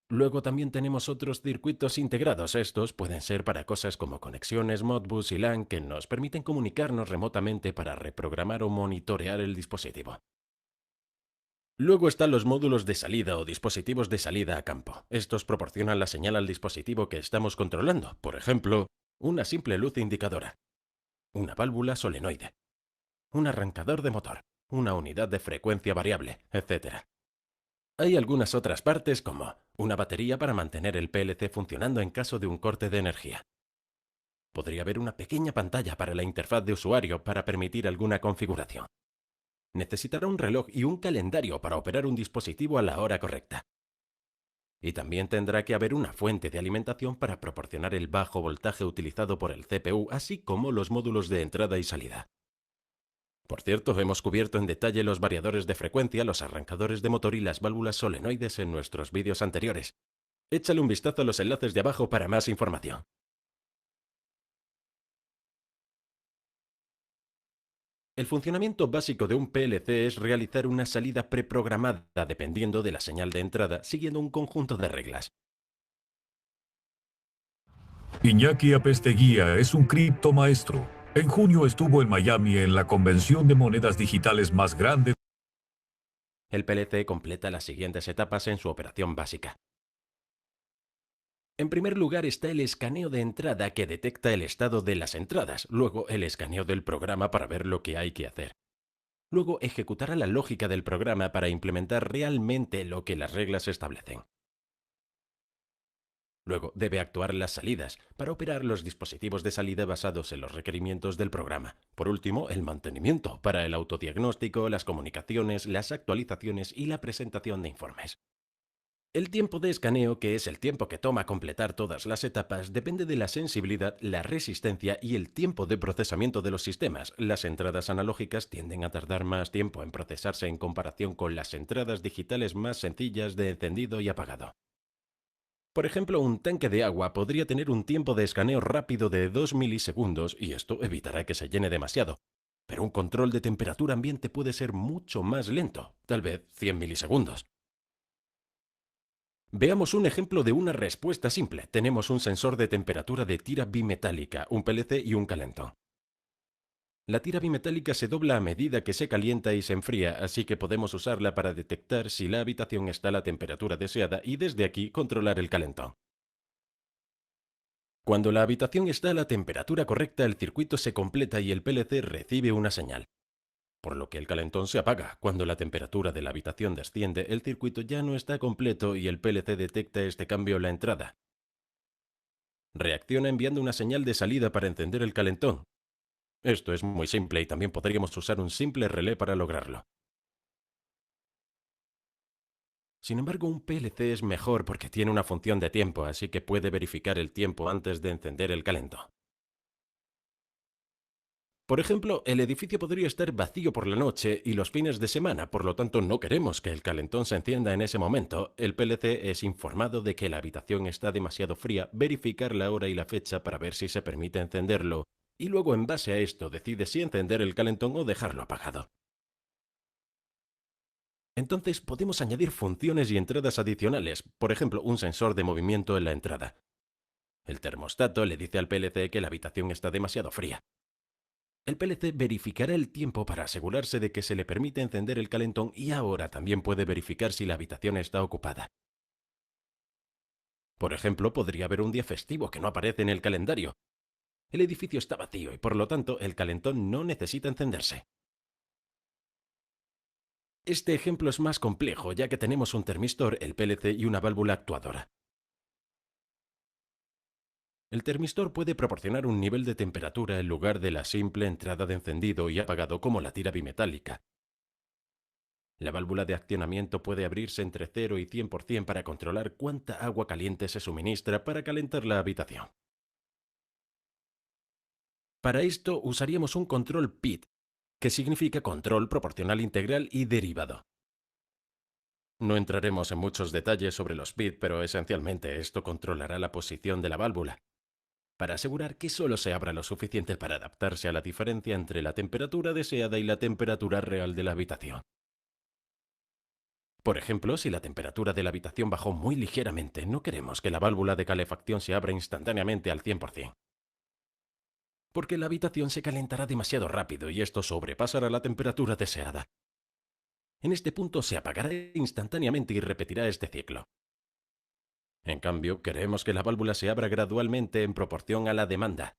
Luego también tenemos otros circuitos integrados. Estos pueden ser para cosas como conexiones Modbus y LAN que nos permiten comunicarnos remotamente para reprogramar o monitorear el dispositivo. Luego están los módulos de salida o dispositivos de salida a campo. Estos proporcionan la señal al dispositivo que estamos controlando, por ejemplo, una simple luz indicadora, una válvula solenoide, un arrancador de motor, una unidad de frecuencia variable, etc. Hay algunas otras partes como una batería para mantener el PLC funcionando en caso de un corte de energía. Podría haber una pequeña pantalla para la interfaz de usuario para permitir alguna configuración. Necesitará un reloj y un calendario para operar un dispositivo a la hora correcta. Y también tendrá que haber una fuente de alimentación para proporcionar el bajo voltaje utilizado por el CPU, así como los módulos de entrada y salida. Por cierto, hemos cubierto en detalle los variadores de frecuencia, los arrancadores de motor y las válvulas solenoides en nuestros vídeos anteriores. Échale un vistazo a los enlaces de abajo para más información. El funcionamiento básico de un PLC es realizar una salida preprogramada dependiendo de la señal de entrada, siguiendo un conjunto de reglas. Iñaki Apesteguía es un cripto maestro. En junio estuvo en Miami en la convención de monedas digitales más grande. El PLC completa las siguientes etapas en su operación básica. En primer lugar está el escaneo de entrada que detecta el estado de las entradas, luego el escaneo del programa para ver lo que hay que hacer. Luego ejecutará la lógica del programa para implementar realmente lo que las reglas establecen. Luego debe actuar las salidas para operar los dispositivos de salida basados en los requerimientos del programa. Por último, el mantenimiento para el autodiagnóstico, las comunicaciones, las actualizaciones y la presentación de informes. El tiempo de escaneo, que es el tiempo que toma completar todas las etapas, depende de la sensibilidad, la resistencia y el tiempo de procesamiento de los sistemas. Las entradas analógicas tienden a tardar más tiempo en procesarse en comparación con las entradas digitales más sencillas de encendido y apagado. Por ejemplo, un tanque de agua podría tener un tiempo de escaneo rápido de 2 milisegundos y esto evitará que se llene demasiado. Pero un control de temperatura ambiente puede ser mucho más lento, tal vez 100 milisegundos. Veamos un ejemplo de una respuesta simple. Tenemos un sensor de temperatura de tira bimetálica, un PLC y un calentón. La tira bimetálica se dobla a medida que se calienta y se enfría, así que podemos usarla para detectar si la habitación está a la temperatura deseada y desde aquí controlar el calentón. Cuando la habitación está a la temperatura correcta, el circuito se completa y el PLC recibe una señal. Por lo que el calentón se apaga. Cuando la temperatura de la habitación desciende, el circuito ya no está completo y el PLC detecta este cambio en la entrada. Reacciona enviando una señal de salida para encender el calentón. Esto es muy simple y también podríamos usar un simple relé para lograrlo. Sin embargo, un PLC es mejor porque tiene una función de tiempo, así que puede verificar el tiempo antes de encender el calentón. Por ejemplo, el edificio podría estar vacío por la noche y los fines de semana, por lo tanto no queremos que el calentón se encienda en ese momento. El PLC es informado de que la habitación está demasiado fría, verificar la hora y la fecha para ver si se permite encenderlo, y luego en base a esto decide si encender el calentón o dejarlo apagado. Entonces podemos añadir funciones y entradas adicionales, por ejemplo, un sensor de movimiento en la entrada. El termostato le dice al PLC que la habitación está demasiado fría. El PLC verificará el tiempo para asegurarse de que se le permite encender el calentón y ahora también puede verificar si la habitación está ocupada. Por ejemplo, podría haber un día festivo que no aparece en el calendario. El edificio está vacío y por lo tanto el calentón no necesita encenderse. Este ejemplo es más complejo ya que tenemos un termistor, el PLC y una válvula actuadora. El termistor puede proporcionar un nivel de temperatura en lugar de la simple entrada de encendido y apagado como la tira bimetálica. La válvula de accionamiento puede abrirse entre 0 y 100% para controlar cuánta agua caliente se suministra para calentar la habitación. Para esto usaríamos un control PID, que significa control proporcional integral y derivado. No entraremos en muchos detalles sobre los PID, pero esencialmente esto controlará la posición de la válvula, para asegurar que solo se abra lo suficiente para adaptarse a la diferencia entre la temperatura deseada y la temperatura real de la habitación. Por ejemplo, si la temperatura de la habitación bajó muy ligeramente, no queremos que la válvula de calefacción se abra instantáneamente al 100%. Porque la habitación se calentará demasiado rápido y esto sobrepasará la temperatura deseada. En este punto se apagará instantáneamente y repetirá este ciclo. En cambio, queremos que la válvula se abra gradualmente en proporción a la demanda.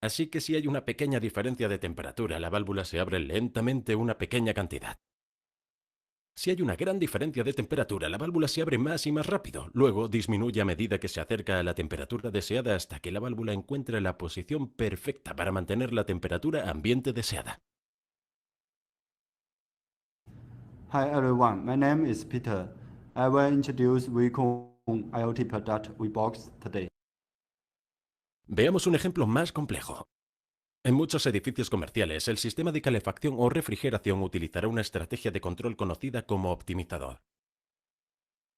Así que si hay una pequeña diferencia de temperatura, la válvula se abre lentamente una pequeña cantidad. Si hay una gran diferencia de temperatura, la válvula se abre más y más rápido. Luego disminuye a medida que se acerca a la temperatura deseada hasta que la válvula encuentre la posición perfecta para mantener la temperatura ambiente deseada. Hi everyone, my name is Peter. I will introduce WeCom IoT product WeBox today. Veamos un ejemplo más complejo. En muchos edificios comerciales, el sistema de calefacción o refrigeración utilizará una estrategia de control conocida como optimizador.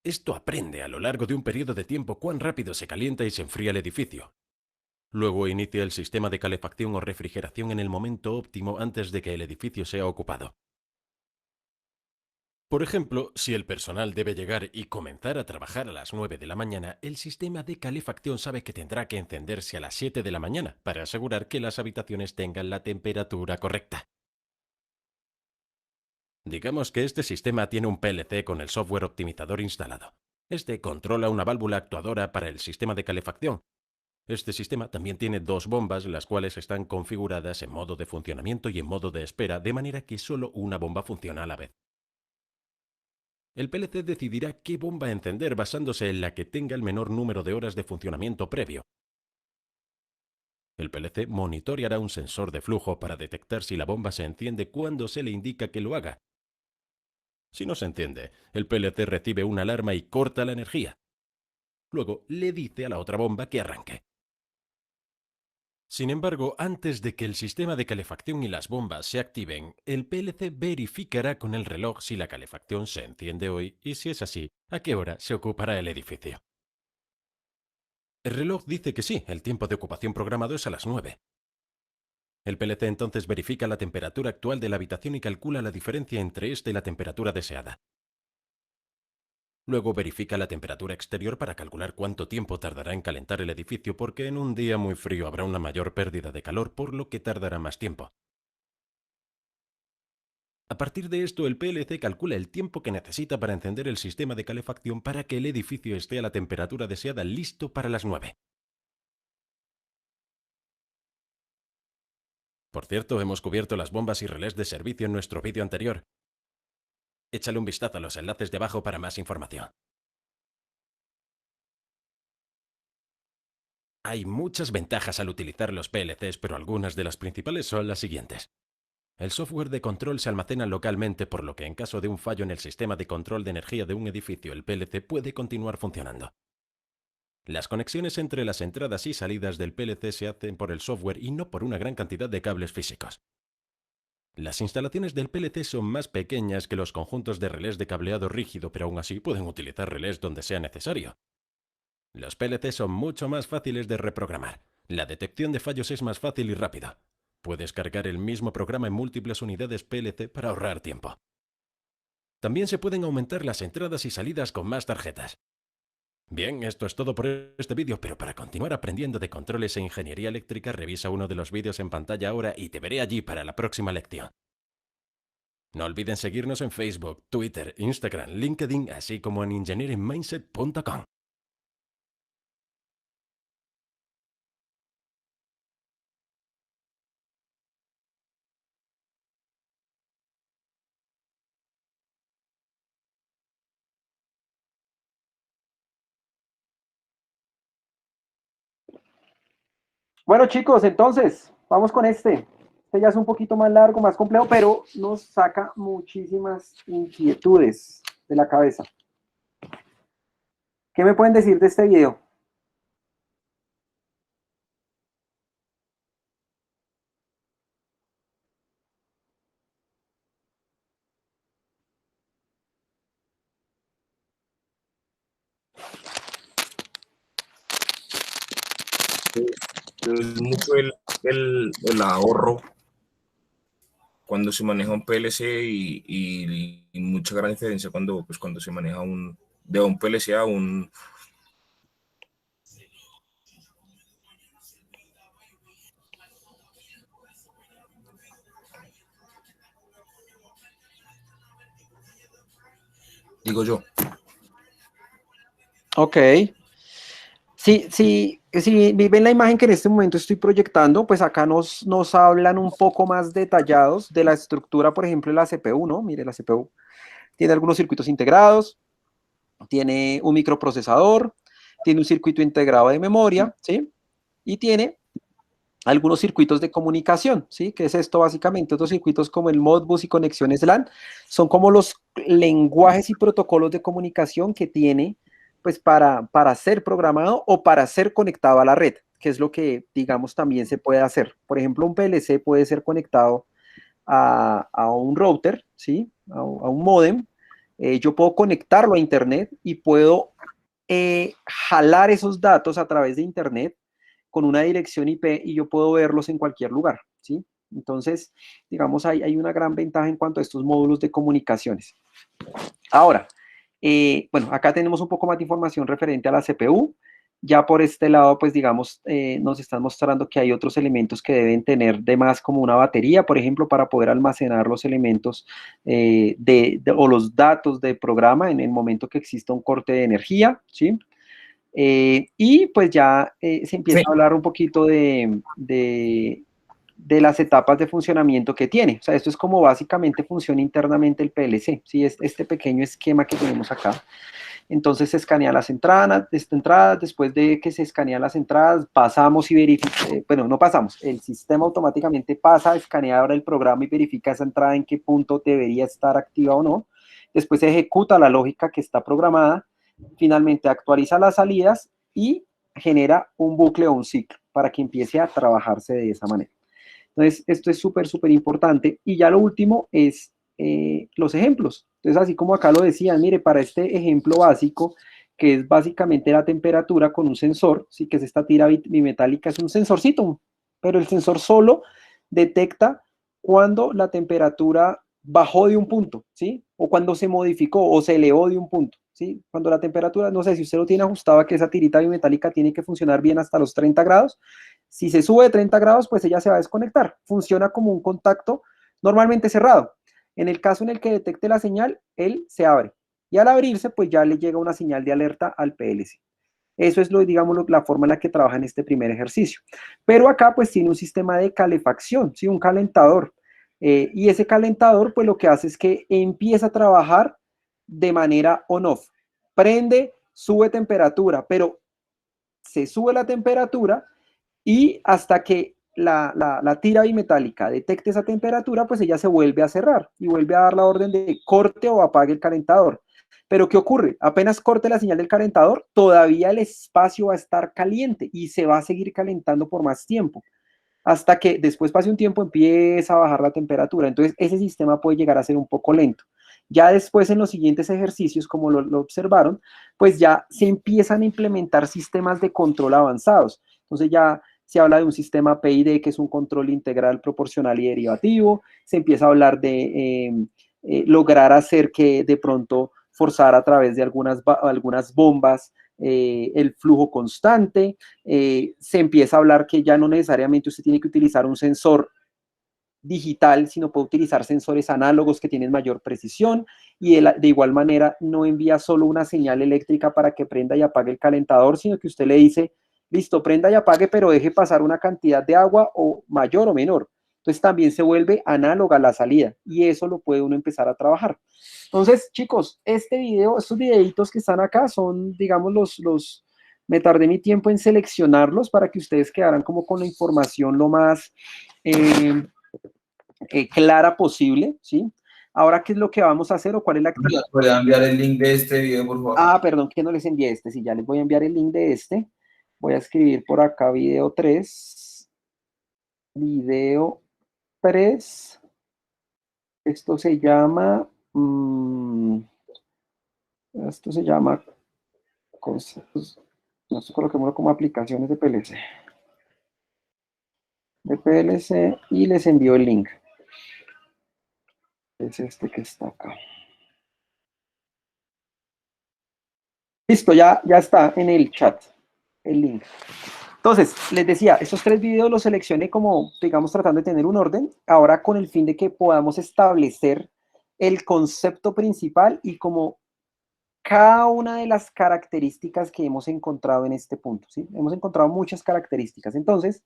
Esto aprende a lo largo de un periodo de tiempo cuán rápido se calienta y se enfría el edificio. Luego inicia el sistema de calefacción o refrigeración en el momento óptimo antes de que el edificio sea ocupado. Por ejemplo, si el personal debe llegar y comenzar a trabajar a las 9 de la mañana, el sistema de calefacción sabe que tendrá que encenderse a las 7 de la mañana para asegurar que las habitaciones tengan la temperatura correcta. Digamos que este sistema tiene un PLC con el software optimizador instalado. Este controla una válvula actuadora para el sistema de calefacción. Este sistema también tiene dos bombas, las cuales están configuradas en modo de funcionamiento y en modo de espera, de manera que solo una bomba funciona a la vez. El PLC decidirá qué bomba encender basándose en la que tenga el menor número de horas de funcionamiento previo. El PLC monitoreará un sensor de flujo para detectar si la bomba se enciende cuando se le indica que lo haga. Si no se enciende, el PLC recibe una alarma y corta la energía. Luego le dice a la otra bomba que arranque. Sin embargo, antes de que el sistema de calefacción y las bombas se activen, el PLC verificará con el reloj si la calefacción se enciende hoy y, si es así, a qué hora se ocupará el edificio. El reloj dice que sí, el tiempo de ocupación programado es a las 9. El PLC entonces verifica la temperatura actual de la habitación y calcula la diferencia entre esta y la temperatura deseada. Luego verifica la temperatura exterior para calcular cuánto tiempo tardará en calentar el edificio, porque en un día muy frío habrá una mayor pérdida de calor, por lo que tardará más tiempo. A partir de esto, el PLC calcula el tiempo que necesita para encender el sistema de calefacción para que el edificio esté a la temperatura deseada listo para las 9. Por cierto, hemos cubierto las bombas y relés de servicio en nuestro vídeo anterior. Échale un vistazo a los enlaces de abajo para más información. Hay muchas ventajas al utilizar los PLCs, pero algunas de las principales son las siguientes. El software de control se almacena localmente, por lo que en caso de un fallo en el sistema de control de energía de un edificio, el PLC puede continuar funcionando. Las conexiones entre las entradas y salidas del PLC se hacen por el software y no por una gran cantidad de cables físicos. Las instalaciones del PLC son más pequeñas que los conjuntos de relés de cableado rígido, pero aún así pueden utilizar relés donde sea necesario. Los PLC son mucho más fáciles de reprogramar. La detección de fallos es más fácil y rápida. Puedes cargar el mismo programa en múltiples unidades PLC para ahorrar tiempo. También se pueden aumentar las entradas y salidas con más tarjetas. Bien, esto es todo por este vídeo, pero para continuar aprendiendo de controles e ingeniería eléctrica, revisa uno de los vídeos en pantalla ahora y te veré allí para la próxima lección. No olviden seguirnos en Facebook, Twitter, Instagram, LinkedIn, así como en engineeringmindset.com. Bueno, chicos, entonces, vamos con este. Este ya es un poquito más largo, más complejo, pero nos saca muchísimas inquietudes de la cabeza. ¿Qué me pueden decir de este video? Es mucho el ahorro cuando se maneja un PLC y mucha gran diferencia cuando se maneja de un PLC a un... digo yo. Ok. Si ven la imagen que en este momento estoy proyectando, pues acá nos hablan un poco más detallados de la estructura, por ejemplo, de la CPU, ¿no? Mire, la CPU tiene algunos circuitos integrados, tiene un microprocesador, tiene un circuito integrado de memoria, ¿sí? Y tiene algunos circuitos de comunicación, ¿sí? ¿Qué es esto básicamente? Otros circuitos como el Modbus y conexiones LAN son como los lenguajes y protocolos de comunicación que tiene pues para ser programado o para ser conectado a la red, que es lo que, digamos, también se puede hacer. Por ejemplo, un PLC puede ser conectado a un router, ¿sí? A un módem. Yo puedo conectarlo a Internet y puedo jalar esos datos a través de Internet con una dirección IP y yo puedo verlos en cualquier lugar, ¿sí? Entonces, digamos, hay una gran ventaja en cuanto a estos módulos de comunicaciones. Ahora, bueno, acá tenemos un poco más de información referente a la CPU. Ya por este lado, pues digamos, nos están mostrando que hay otros elementos que deben tener de más como una batería, por ejemplo, para poder almacenar los elementos o los datos de programa en el momento que exista un corte de energía, ¿sí? Y pues ya se empieza a hablar un poquito de las etapas de funcionamiento que tiene. O sea, esto es como básicamente funciona internamente el PLC, ¿sí? Es este pequeño esquema que tenemos acá. Entonces se escanea las entradas, después de que se escanean las entradas, pasamos y verificamos, bueno, no pasamos, el sistema automáticamente pasa a escanear ahora el programa y verifica esa entrada en qué punto debería estar activa o no. Después se ejecuta la lógica que está programada, finalmente actualiza las salidas y genera un bucle o un ciclo para que empiece a trabajarse de esa manera. Entonces, esto es súper, súper importante. Y ya lo último es los ejemplos. Entonces, así como acá lo decían, mire, para este ejemplo básico, que es básicamente la temperatura con un sensor, sí, que es esta tira bimetálica, es un sensorcito, pero el sensor solo detecta cuando la temperatura bajó de un punto, ¿sí? O cuando se modificó o se elevó de un punto, ¿sí? Cuando la temperatura, no sé, si usted lo tiene ajustado a que esa tirita bimetálica tiene que funcionar bien hasta los 30 grados, si se sube de 30 grados, pues ella se va a desconectar. Funciona como un contacto normalmente cerrado. En el caso en el que detecte la señal, él se abre. Y al abrirse, pues ya le llega una señal de alerta al PLC. Eso es, digamos, la forma en la que trabaja en este primer ejercicio. Pero acá, pues, tiene un sistema de calefacción, ¿sí? Un calentador. Y ese calentador, pues, lo que hace es que empieza a trabajar de manera on-off. Prende, sube temperatura, pero se sube la temperatura y hasta que la tira bimetálica detecte esa temperatura, pues ella se vuelve a cerrar y vuelve a dar la orden de corte o apague el calentador. Pero ¿qué ocurre? Apenas corte la señal del calentador, todavía el espacio va a estar caliente y se va a seguir calentando por más tiempo, hasta que después pase un tiempo empieza a bajar la temperatura. Entonces ese sistema puede llegar a ser un poco lento. Ya después en los siguientes ejercicios, como lo observaron, pues ya se empiezan a implementar sistemas de control avanzados. Entonces ya se habla de un sistema PID, que es un control integral, proporcional y derivativo. Se empieza a hablar de lograr hacer que de pronto forzar a través de algunas bombas el flujo constante. Se empieza a hablar que ya no necesariamente usted tiene que utilizar un sensor digital, sino puede utilizar sensores análogos que tienen mayor precisión y de igual manera no envía solo una señal eléctrica para que prenda y apague el calentador, sino que usted le dice, listo, prenda y apague, pero deje pasar una cantidad de agua o mayor o menor. Entonces también se vuelve análoga la salida y eso lo puede uno empezar a trabajar. Entonces, chicos, estos videitos que están acá son, digamos, me tardé mi tiempo en seleccionarlos para que ustedes quedaran como con la información lo más clara posible, ¿sí? Ahora, ¿qué es lo que vamos a hacer o cuál es la actividad? ¿Me puede enviar el link de este video, por favor? Ah, perdón, que no les envié este. Sí, ya les voy a enviar el link de este. Voy a escribir por acá video 3. Video 3. Esto se llama... esto se llama... Esto coloquémoslo como aplicaciones de PLC. De PLC y les envío el link. Es este que está acá. Listo, ya está en el chat el link. Entonces, les decía, estos 3 videos los seleccioné como, digamos, tratando de tener un orden, ahora con el fin de que podamos establecer el concepto principal y como cada una de las características que hemos encontrado en este punto, ¿sí? Hemos encontrado muchas características. Entonces,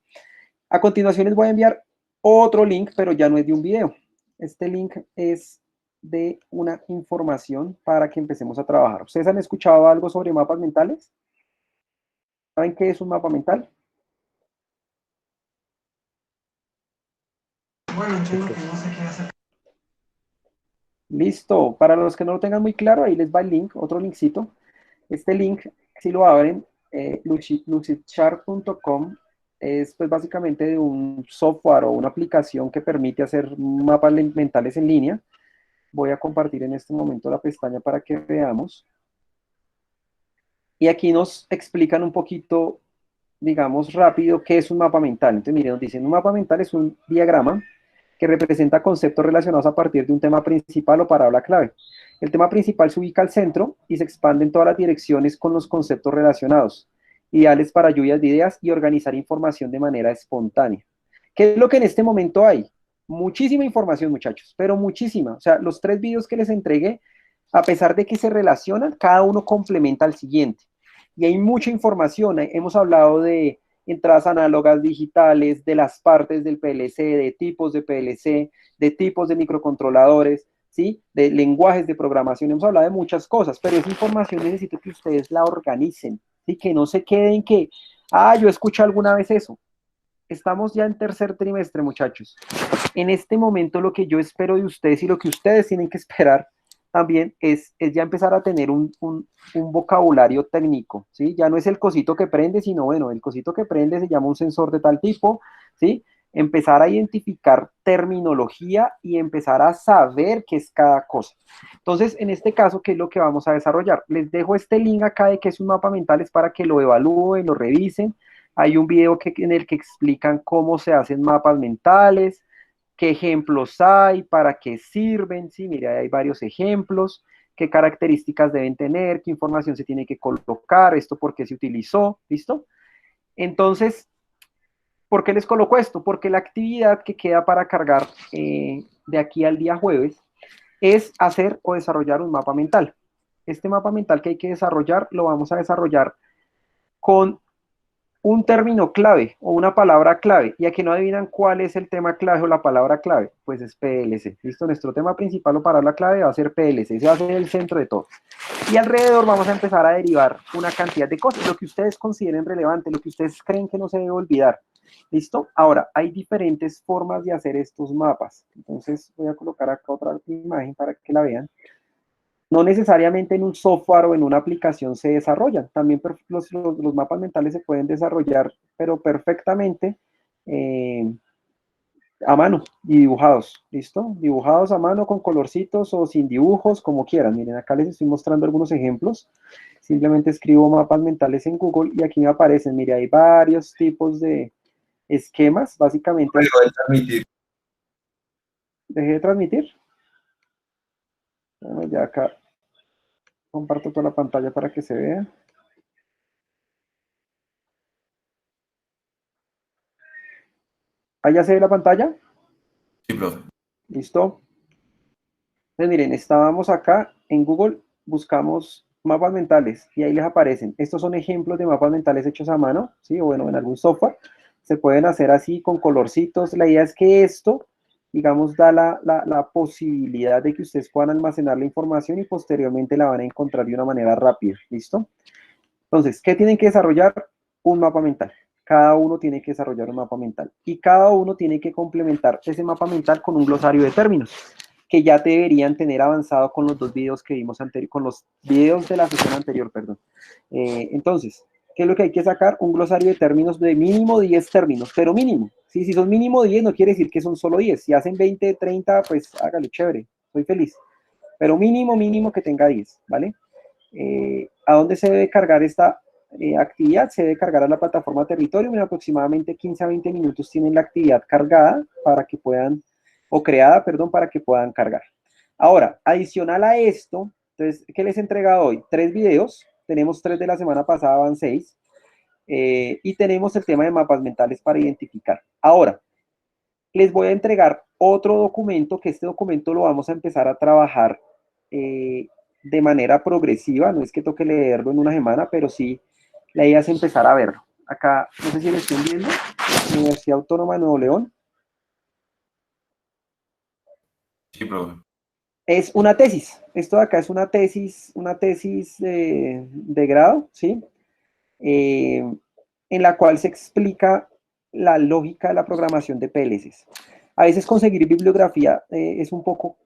a continuación les voy a enviar otro link, pero ya no es de un video. Este link es de una información para que empecemos a trabajar. ¿Ustedes han escuchado algo sobre mapas mentales? ¿Saben qué es un mapa mental? Bueno, entiendo que no sé qué hacer. Listo. Para los que no lo tengan muy claro, ahí les va el link, otro linkcito. Este link, si lo abren, lucidchart.com es pues básicamente de un software o una aplicación que permite hacer mapas mentales en línea. Voy a compartir en este momento la pestaña para que veamos. Y aquí nos explican un poquito, digamos, rápido qué es un mapa mental. Entonces, miren, nos dicen, un mapa mental es un diagrama que representa conceptos relacionados a partir de un tema principal o palabra clave. El tema principal se ubica al centro y se expande en todas las direcciones con los conceptos relacionados, ideales para lluvias de ideas y organizar información de manera espontánea. ¿Qué es lo que en este momento hay? Muchísima información, muchachos, pero muchísima. O sea, los 3 videos que les entregué, a pesar de que se relacionan, cada uno complementa al siguiente. Y hay mucha información. Hemos hablado de entradas análogas digitales, de las partes del PLC, de tipos de PLC, de tipos de microcontroladores, ¿sí? De lenguajes de programación. Hemos hablado de muchas cosas, pero esa información necesito que ustedes la organicen, ¿sí? Que no se queden que, yo escuché alguna vez eso. Estamos ya en tercer trimestre, muchachos. En este momento lo que yo espero de ustedes y lo que ustedes tienen que esperar también es ya empezar a tener un vocabulario técnico, ¿sí? Ya no es el cosito que prende, sino, bueno, el cosito que prende se llama un sensor de tal tipo, ¿sí? Empezar a identificar terminología y empezar a saber qué es cada cosa. Entonces, en este caso, ¿qué es lo que vamos a desarrollar? Les dejo este link acá de qué es un mapa mental, es para que lo evalúen, lo revisen. Hay un video en el que explican cómo se hacen mapas mentales, qué ejemplos hay, para qué sirven, sí, mire, hay varios ejemplos, qué características deben tener, qué información se tiene que colocar, esto por qué se utilizó, ¿listo? Entonces, ¿por qué les coloco esto? Porque la actividad que queda para cargar de aquí al día jueves es hacer o desarrollar un mapa mental. Este mapa mental que hay que desarrollar, lo vamos a desarrollar con un término clave o una palabra clave, y aquí no adivinan cuál es el tema clave o la palabra clave, pues es PLC, ¿listo? Nuestro tema principal o palabra clave va a ser PLC, ese va a ser el centro de todo. Y alrededor vamos a empezar a derivar una cantidad de cosas, lo que ustedes consideren relevante, lo que ustedes creen que no se debe olvidar, ¿listo? Ahora, hay diferentes formas de hacer estos mapas, entonces voy a colocar acá otra imagen para que la vean. No necesariamente en un software o en una aplicación se desarrollan. También los mapas mentales se pueden desarrollar, pero perfectamente a mano y dibujados, ¿listo? Dibujados a mano con colorcitos o sin dibujos, como quieran. Miren, acá les estoy mostrando algunos ejemplos. Simplemente escribo mapas mentales en Google y aquí me aparecen, mire, hay varios tipos de esquemas, básicamente. ¿Dejé de transmitir? Bueno, ya acá comparto toda la pantalla para que se vea. ¿Ahí ya se ve la pantalla? Sí, profe. ¿Listo? Entonces, miren, estábamos acá en Google, buscamos mapas mentales y ahí les aparecen. Estos son ejemplos de mapas mentales hechos a mano, ¿sí? O bueno, en algún software. Se pueden hacer así con colorcitos. La idea es que esto, digamos, da la posibilidad de que ustedes puedan almacenar la información y posteriormente la van a encontrar de una manera rápida, ¿listo? Entonces, ¿qué tienen que desarrollar? Un mapa mental. Cada uno tiene que desarrollar un mapa mental. Y cada uno tiene que complementar ese mapa mental con un glosario de términos, que ya deberían tener avanzado con los 2 videos que vimos anterior, con los videos de la sesión anterior, perdón. Entonces, ¿qué es lo que hay que sacar? Un glosario de términos de mínimo 10 términos, pero mínimo. ¿Sí? Si son mínimo 10, no quiere decir que son solo 10. Si hacen 20, 30, pues hágale, chévere, soy feliz. Pero mínimo que tenga 10, ¿vale? ¿A dónde se debe cargar esta actividad? Se debe cargar a la plataforma Territorium. En aproximadamente 15 a 20 minutos tienen la actividad cargada para que puedan, o creada, perdón, para que puedan cargar. Ahora, adicional a esto, entonces, ¿qué les he entregado hoy? 3 videos, tenemos 3 de la semana pasada, van 6, y tenemos el tema de mapas mentales para identificar. Ahora, les voy a entregar otro documento, que este documento lo vamos a empezar a trabajar de manera progresiva, no es que toque leerlo en una semana, pero sí la idea es empezar a verlo. Acá, no sé si lo estén viendo, Universidad Autónoma de Nuevo León. Sí, profe. Es una tesis, esto de acá es una tesis de grado, ¿sí? En la cual se explica la lógica de la programación de PLCs. A veces conseguir bibliografía es un poco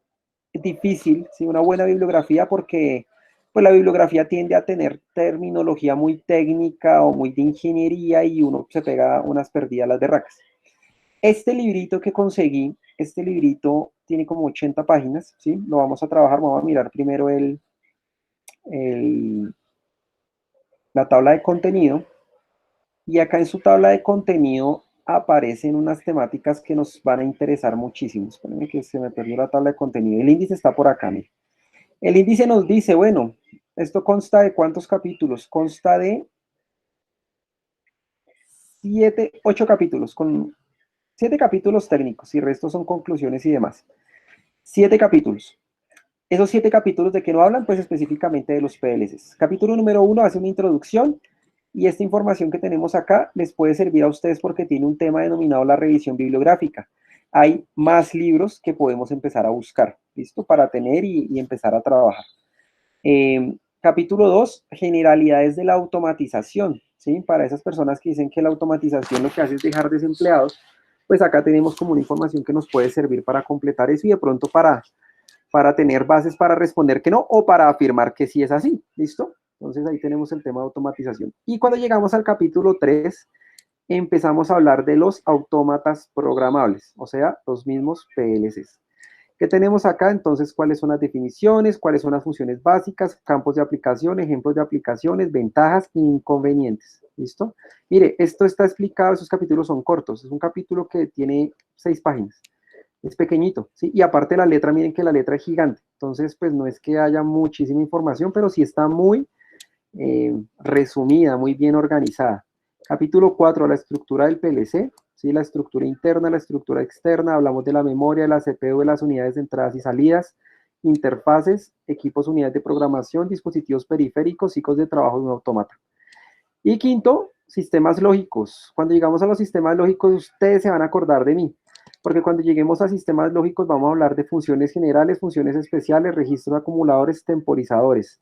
difícil, ¿sí? Una buena bibliografía, porque pues, la bibliografía tiende a tener terminología muy técnica o muy de ingeniería y uno se pega unas perdidas las berracas. Este librito que conseguí, este librito tiene como 80 páginas, ¿sí? Lo vamos a trabajar, vamos a mirar primero la tabla de contenido. Y acá en su tabla de contenido aparecen unas temáticas que nos van a interesar muchísimo. Espérenme que se me perdió la tabla de contenido. El índice está por acá, mire. El índice nos dice, bueno, esto consta de ¿cuántos capítulos? Consta de 8 capítulos, con 7 capítulos técnicos y el resto son conclusiones y demás. 7 capítulos. Esos 7 capítulos, ¿de qué no hablan? Pues específicamente de los PLCs. Capítulo número 1 hace una introducción y esta información que tenemos acá les puede servir a ustedes porque tiene un tema denominado la revisión bibliográfica. Hay más libros que podemos empezar a buscar, ¿listo? Para tener y empezar a trabajar. Capítulo 2, generalidades de la automatización, ¿sí? Para esas personas que dicen que la automatización lo que hace es dejar desempleados, pues acá tenemos como una información que nos puede servir para completar eso y de pronto para tener bases para responder que no o para afirmar que sí es así, ¿listo? Entonces ahí tenemos el tema de automatización. Y cuando llegamos al capítulo 3, empezamos a hablar de los autómatas programables, o sea, los mismos PLCs. ¿Qué tenemos acá? Entonces, ¿cuáles son las definiciones? ¿Cuáles son las funciones básicas? Campos de aplicación, ejemplos de aplicaciones, ventajas e inconvenientes. ¿Listo? Mire, esto está explicado, esos capítulos son cortos. Es un capítulo que tiene 6 páginas. Es pequeñito, ¿sí? Y aparte la letra, miren que la letra es gigante. Entonces, pues no es que haya muchísima información, pero sí está muy resumida, muy bien organizada. Capítulo 4, la estructura del PLC. ¿Sí? La estructura interna, la estructura externa, hablamos de la memoria, de la CPU, de las unidades de entradas y salidas, interfaces, equipos, unidades de programación, dispositivos periféricos, ciclos de trabajo de un autómata. Y quinto, sistemas lógicos. Cuando llegamos a los sistemas lógicos, ustedes se van a acordar de mí, porque cuando lleguemos a sistemas lógicos vamos a hablar de funciones generales, funciones especiales, registros de acumuladores, temporizadores.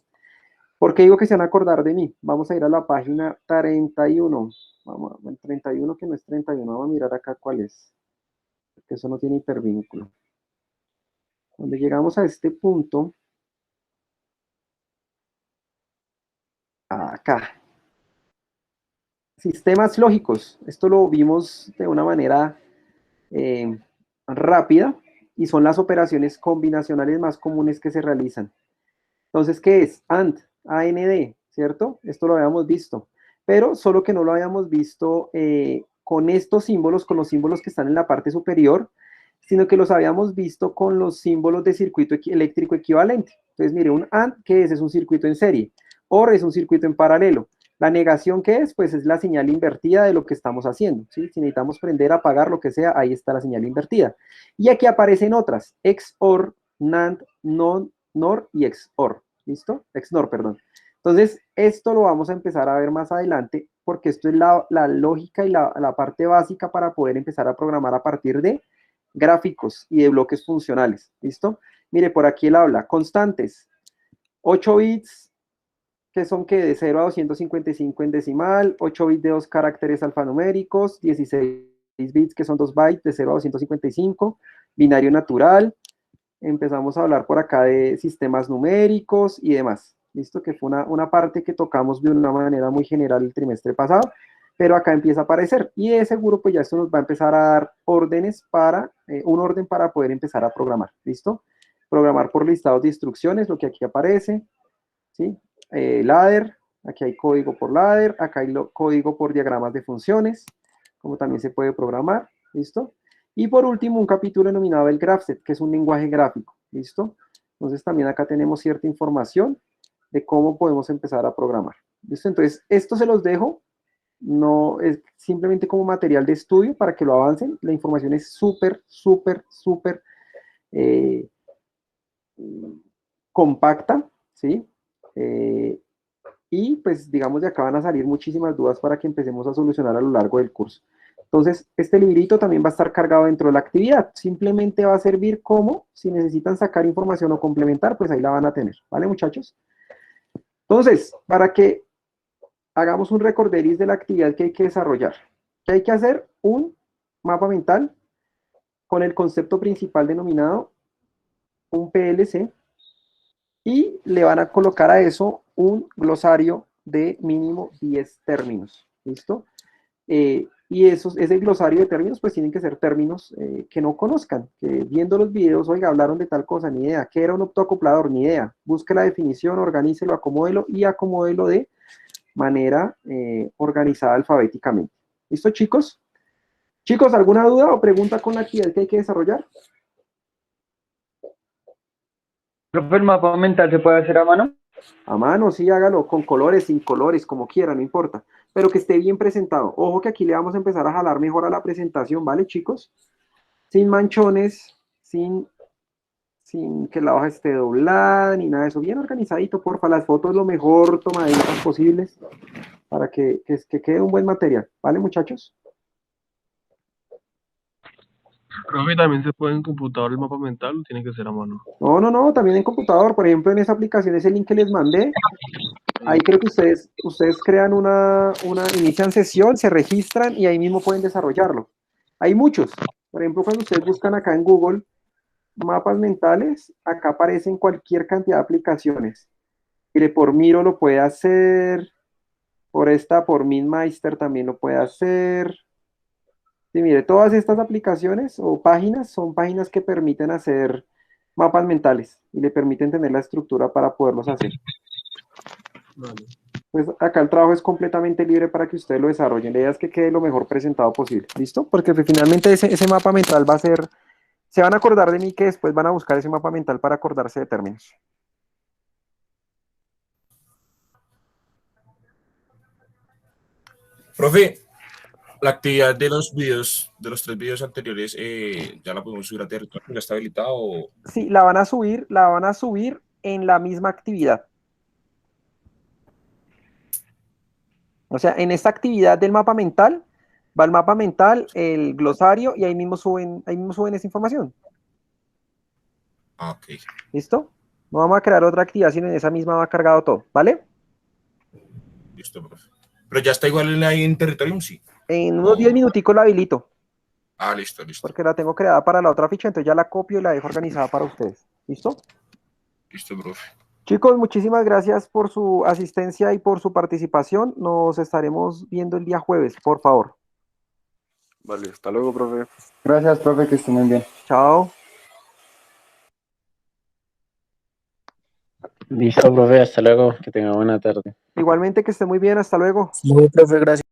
¿Por qué digo que se van a acordar de mí? Vamos a ir a la página 31. Vamos a ver, 31 que no es 31. Vamos a mirar acá cuál es. Porque eso no tiene hipervínculo. Cuando llegamos a este punto, acá. Sistemas lógicos. Esto lo vimos de una manera rápida y son las operaciones combinacionales más comunes que se realizan. Entonces, ¿qué es? AND, AND, ¿cierto? Esto lo habíamos visto, pero solo que no lo habíamos visto con estos símbolos, con los símbolos que están en la parte superior, sino que los habíamos visto con los símbolos de circuito eléctrico equivalente. Entonces, mire, un AND, ¿qué es? Es un circuito en serie. OR es un circuito en paralelo. La negación, ¿qué es? Pues es la señal invertida de lo que estamos haciendo, ¿sí? Si necesitamos prender, apagar, lo que sea, ahí está la señal invertida. Y aquí aparecen otras, XOR, NAND, NOR y XOR. ¿Listo? XNOR, perdón. Entonces, esto lo vamos a empezar a ver más adelante, porque esto es la lógica y la parte básica para poder empezar a programar a partir de gráficos y de bloques funcionales. ¿Listo? Mire, por aquí él habla, constantes, 8 bits, que son que de 0 a 255 en decimal, 8 bits de 2 caracteres alfanuméricos, 16 bits que son 2 bytes de 0 a 255, binario natural. Empezamos a hablar por acá de sistemas numéricos y demás, ¿listo? Que fue una parte que tocamos de una manera muy general el trimestre pasado, pero acá empieza a aparecer, y de seguro pues ya esto nos va a empezar a dar órdenes para, un orden para poder empezar a programar, ¿listo? Programar por listados de instrucciones, lo que aquí aparece, ¿sí? Ladder, aquí hay código por ladder, acá hay código por diagramas de funciones, como también se puede programar, ¿listo? Y por último, un capítulo denominado el GraphSet, que es un lenguaje gráfico, ¿listo? Entonces también acá tenemos cierta información de cómo podemos empezar a programar, ¿listo? Entonces, esto se los dejo, no es simplemente como material de estudio para que lo avancen. La información es súper compacta, ¿sí? Y pues digamos de acá van a salir muchísimas dudas para que empecemos a solucionar a lo largo del curso. Entonces, este librito también va a estar cargado dentro de la actividad. Simplemente va a servir como, si necesitan sacar información o complementar, pues ahí la van a tener. ¿Vale, muchachos? Entonces, para que hagamos un recorderis de la actividad que hay que desarrollar. ¿Qué hay que hacer? Un mapa mental con el concepto principal denominado un PLC y le van a colocar a eso un glosario de mínimo 10 términos. ¿Listo? Y ese glosario de términos, pues tienen que ser términos que no conozcan, que viendo los videos, oiga, hablaron de tal cosa, ni idea. ¿Qué era un optoacoplador? Ni idea. Busque la definición, organícelo, acomódelo y acomódelo de manera organizada alfabéticamente. ¿Listo, chicos? Chicos, ¿alguna duda o pregunta con la actividad que hay que desarrollar? Profe, ¿el mapa mental se puede hacer a mano? A mano, sí, hágalo, con colores, sin colores, como quiera, no importa. Pero que esté bien presentado. Ojo que aquí le vamos a empezar a jalar mejor a la presentación, ¿vale, chicos? Sin manchones, sin que la hoja esté doblada, ni nada de eso. Bien organizadito, porfa, las fotos lo mejor tomaditas posibles para que quede un buen material. ¿Vale, muchachos? Profe, ¿también se puede en computador el mapa mental o tiene que ser a mano? No, no, no, también en computador. Por ejemplo, en esa aplicación, ese link que les mandé, ahí creo que ustedes crean inician sesión, se registran y ahí mismo pueden desarrollarlo. Hay muchos. Por ejemplo, cuando ustedes buscan acá en Google mapas mentales, acá aparecen cualquier cantidad de aplicaciones. Mire, por Miro lo puede hacer, por MinMeister también lo puede hacer. Sí, mire, todas estas aplicaciones o páginas son páginas que permiten hacer mapas mentales y le permiten tener la estructura para poderlos hacer. Vale. Pues acá el trabajo es completamente libre para que ustedes lo desarrollen. La idea es que quede lo mejor presentado posible. ¿Listo? Porque finalmente ese mapa mental va a ser... Se van a acordar de mí que después van a buscar ese mapa mental para acordarse de términos. Profe, la actividad de los videos, de los 3 videos anteriores, ¿ya la podemos subir a territorio? ¿Ya está habilitado? O... Sí, la van a subir en la misma actividad. O sea, en esta actividad del mapa mental, va el mapa mental, el glosario, y ahí mismo suben esa información. Ah, ok. ¿Listo? No vamos a crear otra actividad, sino en esa misma va cargado todo, ¿vale? Listo, profe. Pero ya está igual ahí en Territorium, sí. En unos 10 minuticos la habilito. Ah, listo, listo. Porque la tengo creada para la otra ficha, entonces ya la copio y la dejo organizada para ustedes. ¿Listo? Listo, profe. Chicos, muchísimas gracias por su asistencia y por su participación. Nos estaremos viendo el día jueves, por favor. Vale, hasta luego, profe. Gracias, profe, que esté muy bien. Chao. Listo, profe, hasta luego, que tenga buena tarde. Igualmente que esté muy bien, hasta luego. Muy, profe, gracias.